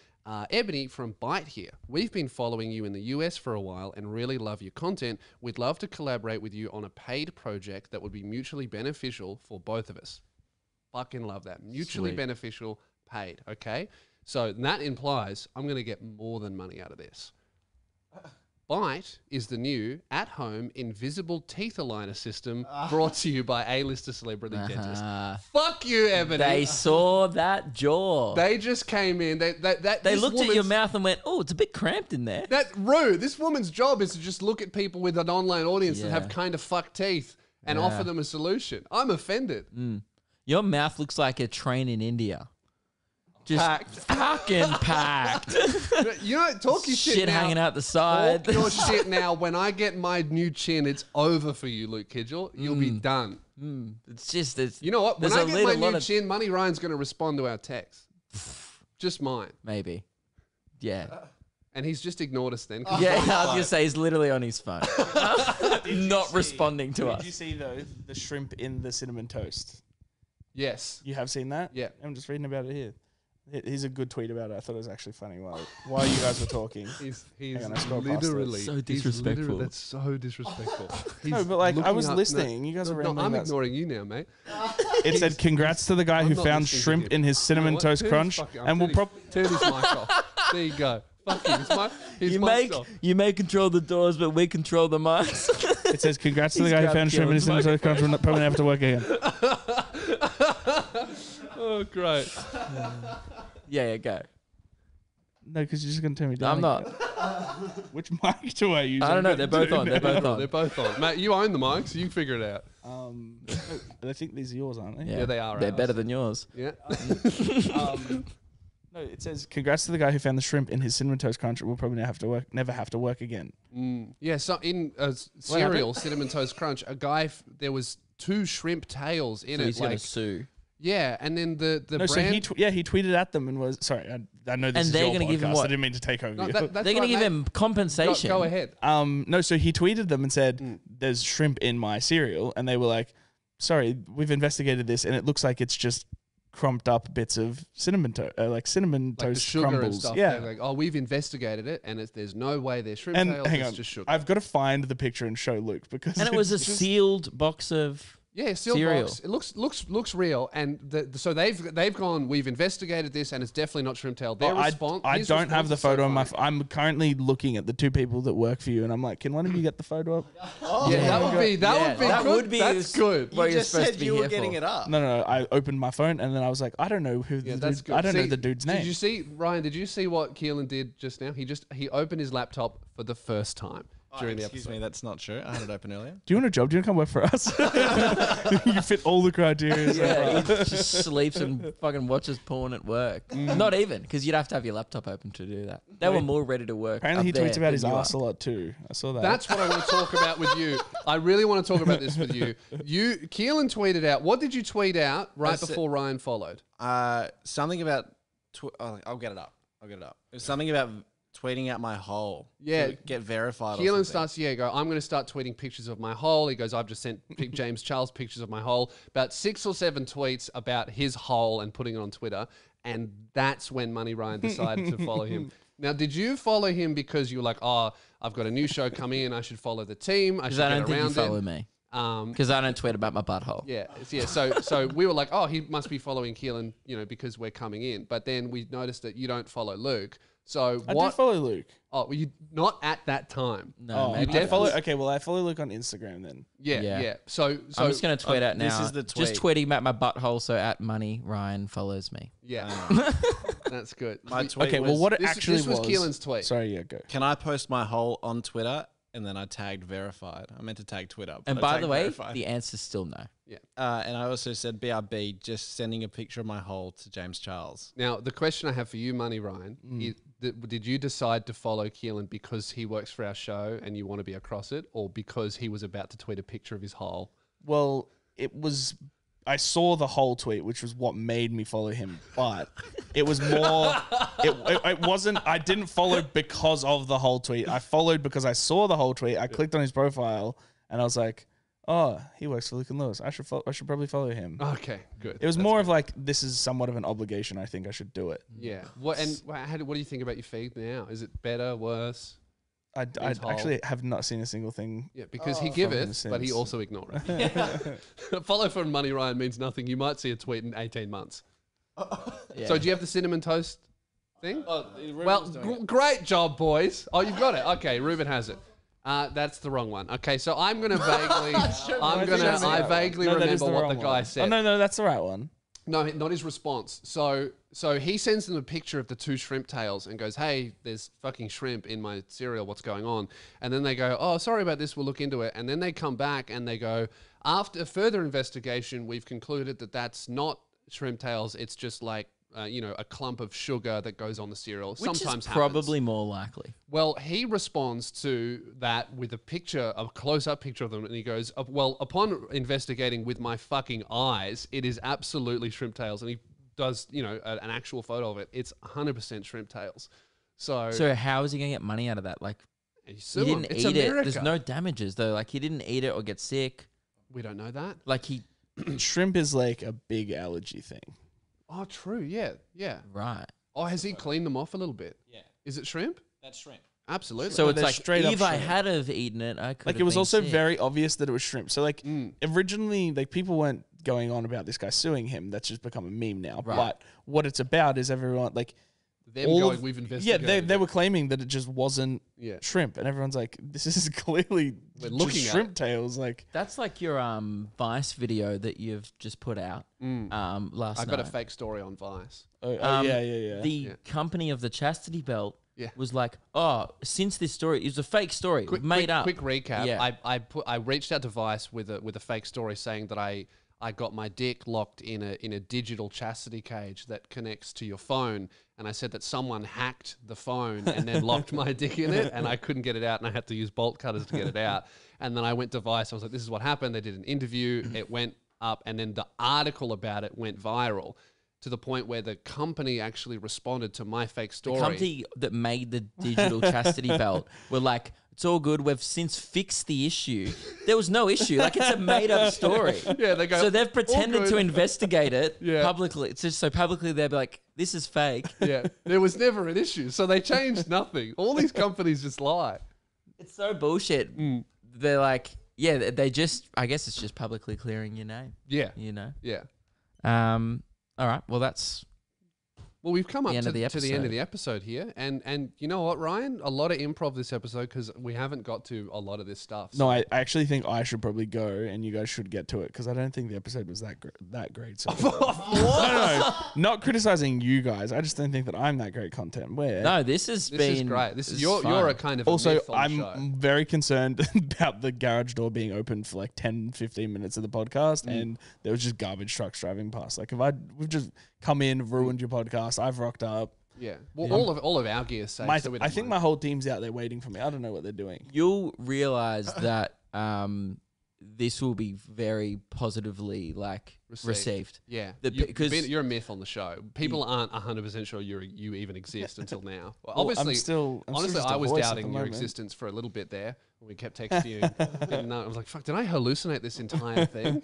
Ebony from Byte here. We've been following you in the US for a while and really love your content. We'd love to collaborate with you on a paid project that would be mutually beneficial for both of us. Fucking love that. Mutually Sweet. beneficial, paid. Okay? So that implies I'm going to get more than money out of this. Byte is the new at-home invisible teeth aligner system brought to you by A-lister celebrity dentist. Fuck you, Ebony. They saw that jaw. They just came in. They They looked at your mouth and went, "Oh, it's a bit cramped in there." That's rude. This woman's job is to just look at people with an online audience that Yeah. have kind of fucked teeth and Yeah. offer them a solution. I'm offended. Your mouth looks like a train in India. Just Packed. fucking packed. Talk your shit, Shit now. hanging out the side. Talk your shit now. When I get my new chin, it's over for you, Luke Kidgel. You'll be done. It's You know what? When there's I a get little my lot new of- chin, Money Ryan's going to respond to our text. Just mine. maybe. Yeah. And he's just ignored us then. Yeah, I was gonna say he's literally on his phone, not responding to Did us. you see the shrimp in the cinnamon toast? Yes. You have seen that? Yeah. I'm just reading about it here. Here's a good tweet about it. I thought it was actually funny while you guys were talking. He's Hang on, I scrolled past literally it. So he's disrespectful. literally- That's so disrespectful. No, He's but like I looking was up- listening. You guys No, are no, rambling I'm about. ignoring you now, mate. It said, "Congrats to the guy I'm who not found listening to shrimp him. in his You know cinnamon what? toast Turn his crunch," fucking- and we'll turn his mic off. There you go. Fuck you. His You mic's make off. you may control the doors, but we control the mics. It says, "Congrats to the He's guy who grabbed found shrimp in his Keelan's cinnamon toast crunch. Will probably never have to work again." Oh, great. Yeah, go. No, because you're just gonna turn me down. I'm not. Which mic do I use? I don't know. They're both on. They're both They're on. both on. Mate, you own the mics. You figure it out. I think these are yours, aren't they? Yeah, they are They're ours. better than yours. Yeah. No, it says congrats to the guy who found the shrimp in his cinnamon toast crunch. It will probably never have to work again. Yeah, so in cereal, Cinnamon Toast Crunch, a guy, there was 2 shrimp tails in So it. he's gonna sue. Yeah, and then the No, brand... so he tweeted at them and was sorry. I know this And is they're your gonna podcast. give him what? I didn't mean to take over. No, you. that's They're going to right, give mate. him compensation. Go ahead. No, so he tweeted them and said, "There's shrimp in my cereal," and they were like, "Sorry, we've investigated this, and it looks like it's just crumped up bits of cinnamon toast, like cinnamon Like the toast sugar crumbles." and stuff. Yeah, They're like, oh, we've investigated it, and there's no way they're shrimp and tails. hang It's on, just sugar. I've got to find the picture and show Luke because And it was a it's just- sealed box of... Yeah, sealed cereal. box. It looks real, and so they've gone. We've investigated this, and it's definitely not shrimp tail. Their I response. I his don't have response the is so photo on my. funny. I'm currently looking at the 2 people that work for you, and I'm like, can one of you get the photo up? Yeah, that would be that good. would be That's good. what You you're just supposed said to be you were here getting for. it up. No, I opened my phone and then I was like, I don't know who. Yeah, the that's dude, good. I don't know See, the dude's name. Did you see, Ryan? Did you see what Keelan did just now? He opened his laptop for the first time during the Excuse episode. me, that's not true. I had it open earlier. Do you want a job? Do you want to come work for us? You fit all the criteria. so Yeah, far. he just sleeps and fucking watches porn at work. Not even, because you'd have to have your laptop open to do that. They were more ready to work. Apparently, he up there tweets about than his you are. ass a lot too. I saw that. That's what I want to talk about with you. I really want to talk about this with you. Keelan tweeted out. What did you tweet out right before Ryan followed? Something about. I'll get it up. It was something about tweeting out my hole. Yeah. To get verified. or Keelan something. starts, I'm going to start tweeting pictures of my hole. He goes, I've just sent James Charles pictures of my hole. About 6 or 7 tweets about his hole and putting it on Twitter. And that's when Money Ryan decided to follow him. Now, did you follow him because you were like, oh, I've got a new show coming in. I should follow the team. I should Because I get don't think you around follow it. me. Um, Because I don't tweet about my butthole. Yeah. So we were like, oh, he must be following Keelan, because we're coming in. But then we noticed that you don't follow Luke. So I what? do follow Luke. Oh, well, you not at that time. No, Oh, maybe I follow. that's- Okay, well, I follow Luke on Instagram then. Yeah. Yeah. So I'm just going to tweet out now. this is the Just tweeting about my butthole, so at Money Ryan follows me. yeah, that's good. My tweet Okay, was, well, what it this- actually this was Keelan's tweet. Sorry, yeah, go. Can I post my hole on Twitter? And then I tagged verified. I meant to tag Twitter. But And I by tagged the way, verified. the answer's still no. And I also said BRB, just sending a picture of my hole to James Charles. Now, the question I have for you, Money Ryan, is, did you decide to follow Keelan because he works for our show and you want to be across it, or because he was about to tweet a picture of his hole? Well, it was. I saw the whole tweet, which was what made me follow him. But it was more. It wasn't. I didn't follow because of the whole tweet. I followed because I saw the whole tweet. I clicked on his profile and I was like, "Oh, he works for Luke and Lewis. I should probably follow him." Okay, good. It was more of like, this is somewhat of an obligation. I think I should do it. Yeah. What do you think about your feed now? Is it better, worse? I His whole- actually have not seen a single thing. Yeah, because he giveth, from but he since. also ignoreth. Follow from Money Ryan means nothing. You might see a tweet in 18 months. Yeah. So do you have the cinnamon toast thing? Well, great job, boys. Oh, you've got it. Okay, Ruben has it. That's the wrong one. Okay, so I'm gonna vaguely, I vaguely No, that is remember what wrong the guy one. said. Oh no, that's the right one. No, not his response. So he sends them a picture of the 2 shrimp tails and goes, "Hey, there's fucking shrimp in my cereal. What's going on?" And then they go, "Oh, sorry about this. We'll look into it." And then they come back and they go, "After further investigation, we've concluded that that's not shrimp tails. It's just like a clump of sugar that goes on the cereal. Which Sometimes is happens." probably more likely. Well, he responds to that with a close-up picture of them, and he goes, "Well, upon investigating with my fucking eyes, it is absolutely shrimp tails." And he does, an actual photo of it. It's 100% shrimp tails. So how is he going to get money out of that? Like, sue he him. didn't It's eat it. America. There's no damages, though. Like, he didn't eat it or get sick. We don't know that. Like, he... Shrimp is like a big allergy thing. Oh, true. Yeah. Right. Oh, has he cleaned them off a little bit? Yeah. Is it shrimp? That's shrimp. Absolutely. So it's they're like, straight up if I shrimp. had have eaten it, I could Like have it was been also sick. very obvious that it was shrimp. So like originally, like people weren't going on about this guy suing him. That's just become a meme now. Right. But what it's about is everyone like them all going, of- we've yeah, investigated. they were claiming that it just wasn't Yeah. shrimp, and everyone's like, this is clearly We're just looking at shrimp it. tails. Like That's like your Vice video that you've just put out last I night. got a fake story on Vice. The company of the chastity belt Yeah. was like, oh, since this story it was a fake story, made up. Quick recap. Yeah. I reached out to Vice with a fake story saying that I got my dick locked in a digital chastity cage that connects to your phone, and I said that someone hacked the phone and then locked my dick in it, and I couldn't get it out, and I had to use bolt cutters to get it out. And then I went to Vice. I was like, this is what happened. They did an interview. It went up, and then the article about it went viral to the point where the company actually responded to my fake story. The company that made the digital chastity belt were like, it's all good. We've since fixed the issue. There was no issue. Like, it's a made-up story. Yeah, they go. So they've pretended "All to good." investigate it Yeah. publicly. It's just so publicly they'll be like, this is fake. Yeah, there was never an issue, so they changed nothing. All these companies just lie. It's so bullshit. They're like, yeah, they just, I guess it's just publicly clearing your name, Yeah, you know? yeah. All right. Well, that's Well, we've come up end to of the to the end of episode. the episode here, and you know what, Ryan? A lot of improv this episode because we haven't got to a lot of this stuff. No, I actually think I should probably go, and you guys should get to it because I don't think the episode was that great. So no, not criticizing you guys. I just don't think that I'm that great content. no. This has this been is great. This is fun. you're a kind of Also, a myth on the show. I'm very concerned about the garage door being open for like 10, 15 minutes of the podcast, and there was just garbage trucks driving past. Like, we've just come in, ruined your podcast. I've rocked up. Yeah. Well, all of our gear safe. So we don't I think mind. my whole team's out there waiting for me. I don't know what they're doing. You'll realize that this will be very positively like received. Yeah, The- because- you're a myth on the show. People aren't 100% sure you even exist until now. Well, Well, obviously, I'm still honestly, just a I was voice at the doubting your moment. existence for a little bit there. When we kept texting you, didn't know. I was like, "Fuck, did I hallucinate this entire thing?"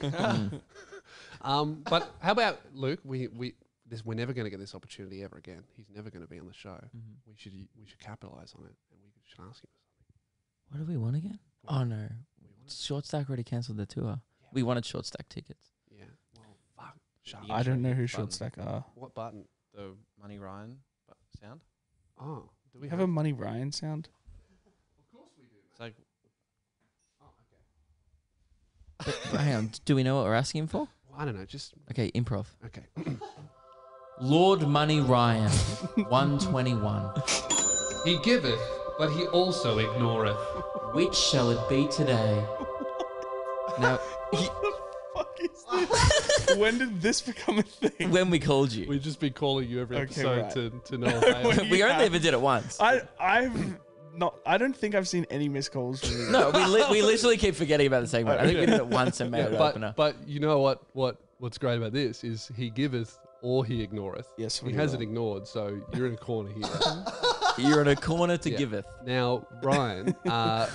But how about Luke? We're never going to get this opportunity ever again. He's never going to be on the show. We should capitalize on it, and we should ask him. What do we want again? Oh no, Short Stack already cancelled their tour. We wanted Short Stack tickets. Yeah. Well, fuck. Shut I don't know who button. Short Stack are. What button? The Money Ryan sound. Oh, do we We have a Money Ryan sound. It's like Hang on, do we know what we're asking him for? I don't know. Just Okay, improv. okay. Lord Money Ryan, 121. He giveth, but he also ignoreth. Which shall it be today? Now, When did this become a thing? when we called you, We'd just be calling you every Okay, episode right. to no avail. we only ever did it once. I don't think I've seen any missed calls from you. No, we literally keep forgetting about the segment. I think we did it once and made it opener. But you know what's great about this is he giveth or he ignoreth. Yes, he we hasn't will. ignored, so you're in a corner here. You're in a corner to Yeah. giveth. Now, Brian,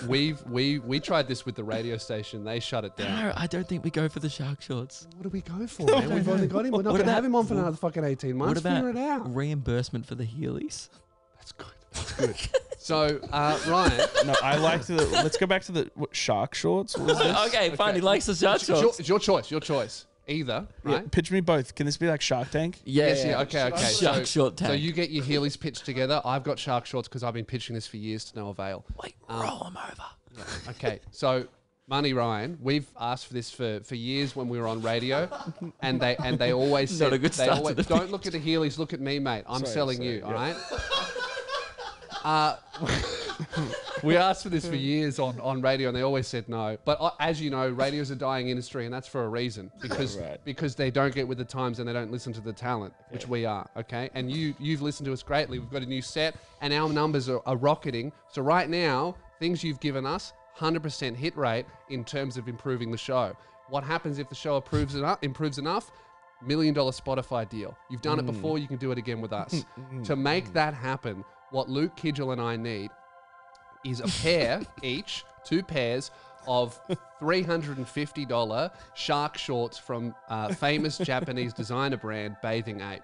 we tried this with the radio station. They shut it down. No, I don't think we go for the shark shorts. What do we go for, man? We've only got him. We're not What going to about- have him on for another fucking 18 months. What about Figure it out. reimbursement for the Heelys? That's good. That's good. So, Ryan, No, I like the. Let's go back to the shark shorts. What was this? Okay, fine. He likes the shark it's your, shorts. it's your choice. Your choice. Either, Yeah, right? pitch me both. Can this be like Shark Tank? Yeah, Yes, yeah, okay. Shark short So tank. you get your Heelys pitched together. I've got shark shorts because I've been pitching this for years to no avail. Like, roll them over. Okay, so Money Ryan, we've asked for this for years when we were on radio, and they always Not said a good they start always, to the don't look at the Heelys, look at me, mate. I'm selling you, all right? We asked for this for years on radio, and they always said no. But as you know, radio is a dying industry, and that's for a reason because they don't get with the times and they don't listen to the talent, which we are. Okay, and you've listened to us greatly. We've got a new set, and our numbers are rocketing. So right now, things you've given us, 100% hit rate in terms of improving the show. What happens if the show improves enough? $1 million Spotify deal. You've done it before. You can do it again with us. To make that happen, what Luke Kidgel and I need is a pair each, 2 pairs of $350 shark shorts from famous Japanese designer brand Bathing Ape.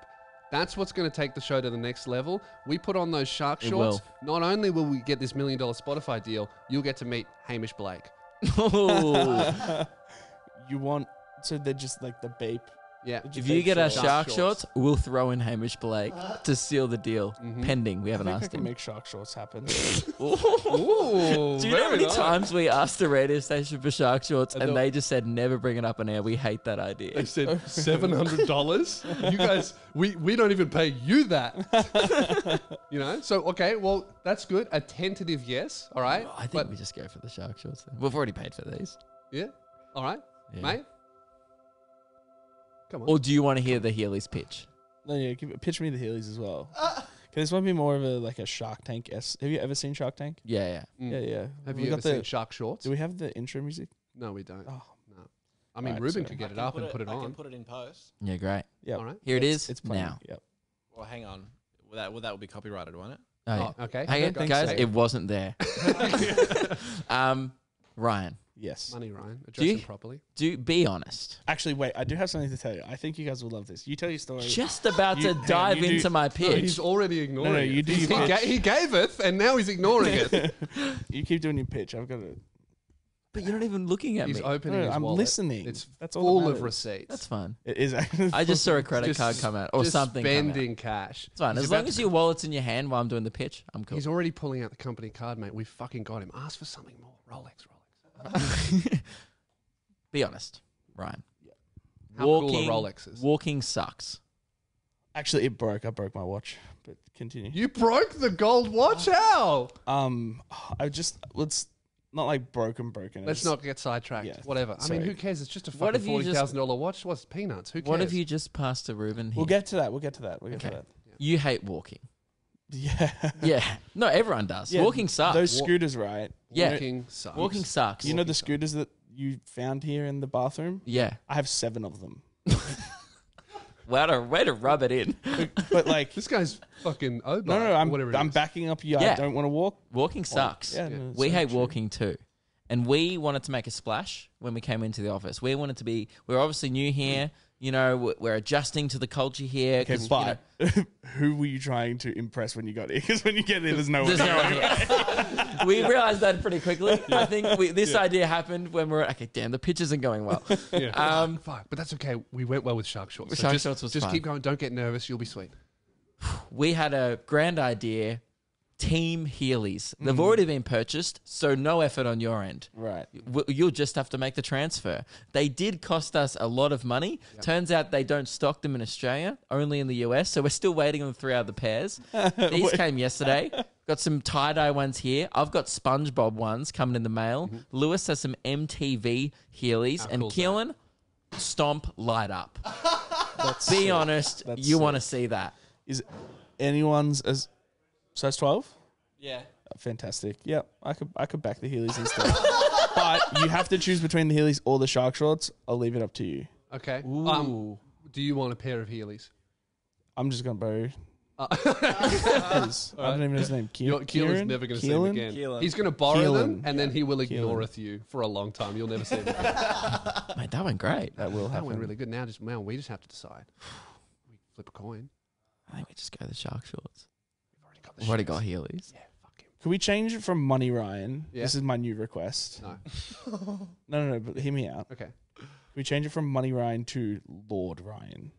That's what's going to take the show to the next level. We put on those shark shorts. Not only will we get this $1 million Spotify deal, you'll get to meet Hamish Blake. Ooh. You want? So they're just like the Bape Yeah. If you get our Shark shark shorts. shorts, we'll throw in Hamish Blake to seal the deal. Pending. We haven't I think I asked can him. make shark shorts happen. Ooh, Do you know how very many nice. times we asked the radio station for shark shorts and don't- they just said never bring it up on air? We hate that idea. They said $700. You guys, we don't even pay you that. So okay, well that's good. A tentative yes. All right. I think But- we just go for the shark shorts. Then. We've already paid for these. yeah. All right, Yeah. mate. Come on. Or do you want to hear the Healy's pitch? No, yeah, pitch me the Heelys as well. This might be more of a Shark Tank. Have you ever seen Shark Tank? Yeah. Mm. Yeah. Have We you got ever seen Shark Shorts? Do we have the intro music? No, we don't. Oh, No. I mean, Right, Ruben so- could get it up and put it I can on. put it in post. Yeah, great. yeah. All right. Here it is. It's playing. now. Yep. Well, hang on. That will be copyrighted, won't it? Oh, yeah. Oh, okay. Hang on, Go- guys. say It wasn't there. Ryan, Yes. Money, Ryan. Address you- him properly. be honest. Actually, wait. I do have something to tell you. I think you guys will love this. You tell your story. Just about You- to hang on, dive you do- into my No, pitch. he's already ignoring it. you do He, your pitch. he gave it, and now he's ignoring it. You keep doing your pitch. I've got to. but you're not even looking at He's me. opening his I'm wallet. listening. It's That's all full that of matters. receipts. That's fine. It is actually. I just saw a credit Just- card come out or just something come out. spending cash. It's fine. He's As about long as to- your wallet's in your hand while I'm doing the pitch, I'm cool. He's already pulling out the company card, mate. We fucking got him. Ask for something more. Rolex. Be honest, Ryan. How cool are Rolexes? Walking sucks. Actually, it broke. I broke my watch. But continue. You broke the gold watch? How? Let's not like broken. Let's not get sidetracked. Yeah, Whatever. I sorry. mean, who cares? It's just a What fucking if you just- $40,000 watch. What's peanuts? Who cares? What if you just passed to Ruben? We'll here? get to that. We'll get to that. Okay. You hate walking. Yeah. Yeah. No, everyone does. Yeah, Walking sucks. Those scooters, right? Yeah. Walking sucks. Walking sucks. You know the scooters that you found here in the bathroom? Yeah. I have 7 of them. Way to rub it in. But like, This guy's fucking Obite. no, whatever it I'm is. backing up you. Yeah. I don't want to walk. Walking sucks. Yeah, no, it's We so hate true. walking too. And we wanted to make a splash when we came into the office. We're obviously new here. You know, we're adjusting to the culture here. Okay, 'cause, but who were you trying to impress when you got here? Because when you get here, there's no one. there's no one here. We realized that pretty quickly. I think this idea happened when we're okay. Damn, the pitch isn't going well. Yeah. Fuck, but that's okay. We went well with Shark Shorts. So Shark just, Shorts was just fun. keep going. Don't get nervous. You'll be sweet. We had a grand idea. Team Heelys. They've already been purchased, so no effort on your end. Right. You'll just have to make the transfer. They did cost us a lot of money. Turns out they don't stock them in Australia, only in the US. So we're still waiting on 3 other pairs. These came yesterday. Got some tie-dye ones here. I've got SpongeBob ones coming in the mail. Lewis has some MTV Heelys. And cool's Keelan, Stomp Light Up. That's Be sick. honest, That's you sick. want to see that. Is anyone's as size 12? Yeah. Fantastic. Yep. I could back the Heelys instead. But you have to choose between the Heelys or the Shark Shorts. I'll leave it up to you. Okay. Ooh. Do you want a pair of Heelys? I'm just gonna borrow. I don't even know his name. Keelan's Kieran? never going to see him Keelan? again. Keelan. He's going to borrow them, Keelan. and then he will Keelan. ignoreth you for a long time. You'll never see him again. Mate, that went great. That will That happen. went really good. Now we just have to decide. We flip a coin. I think we just go the Shark Shorts. We've already got the We've already got shirts. Heelys. Yeah, fuck him. Could we change it from Money Ryan? Yeah. This is my new request. No. No, but hear me out. Okay. Can we change it from Money Ryan to Lord Ryan?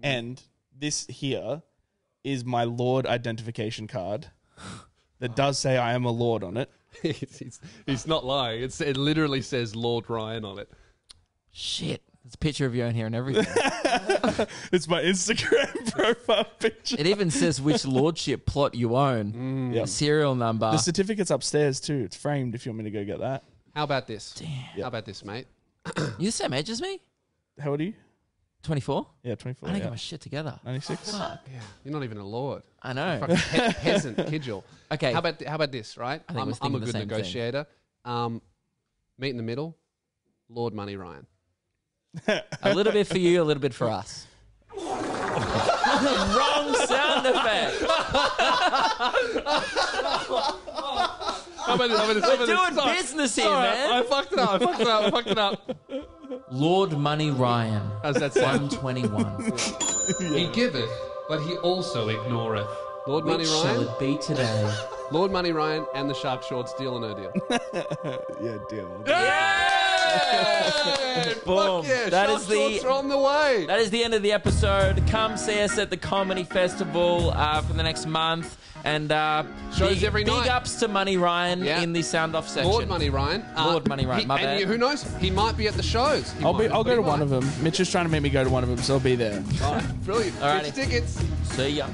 And this here is my Lord identification card that does say I am a Lord on it. he's not lying. It literally says Lord Ryan on it. Shit. There's a picture of you in here and everything. It's my Instagram profile picture. It even says which lordship plot you own, Yep. serial number. The certificate's upstairs too. It's framed if you want me to go get that. How about this? Damn. How about this, mate? You the same age as me? How old are you? 24? Yeah, 24. I don't yeah. get my shit together. 96. Fuck. Yeah, you're not even a lord. I know. Fucking peasant, kidgel. Okay. How about this, right? I think we're I'm a thinking the good same thing. negotiator. Meet in the middle, Lord Money Ryan. A little bit for you, a little bit for us. Wrong sound effect. How about this? We're doing business here, man. I fucked it up. Lord Money Ryan. How's that sound? 121. He giveth, but he also ignoreth. Lord Money Which shall Ryan, it be today? Lord Money Ryan, and the Shark Shorts, deal or no deal? Yeah, deal. Yeah! Boom. Yeah, That Sharp is Shorts are on the way. That is the end of the episode. Come see us at the Comedy Festival for the next month. And Shows every night. Big ups to Money Ryan Yeah. in the sound off section. Lord Money Ryan. Lord Money Ryan, my bad. Who knows? He might be at the shows. I'll go to one of them. Mitch is trying to make me go to one of them, so I'll be there. All right, brilliant. Alrighty. Get your tickets. See ya.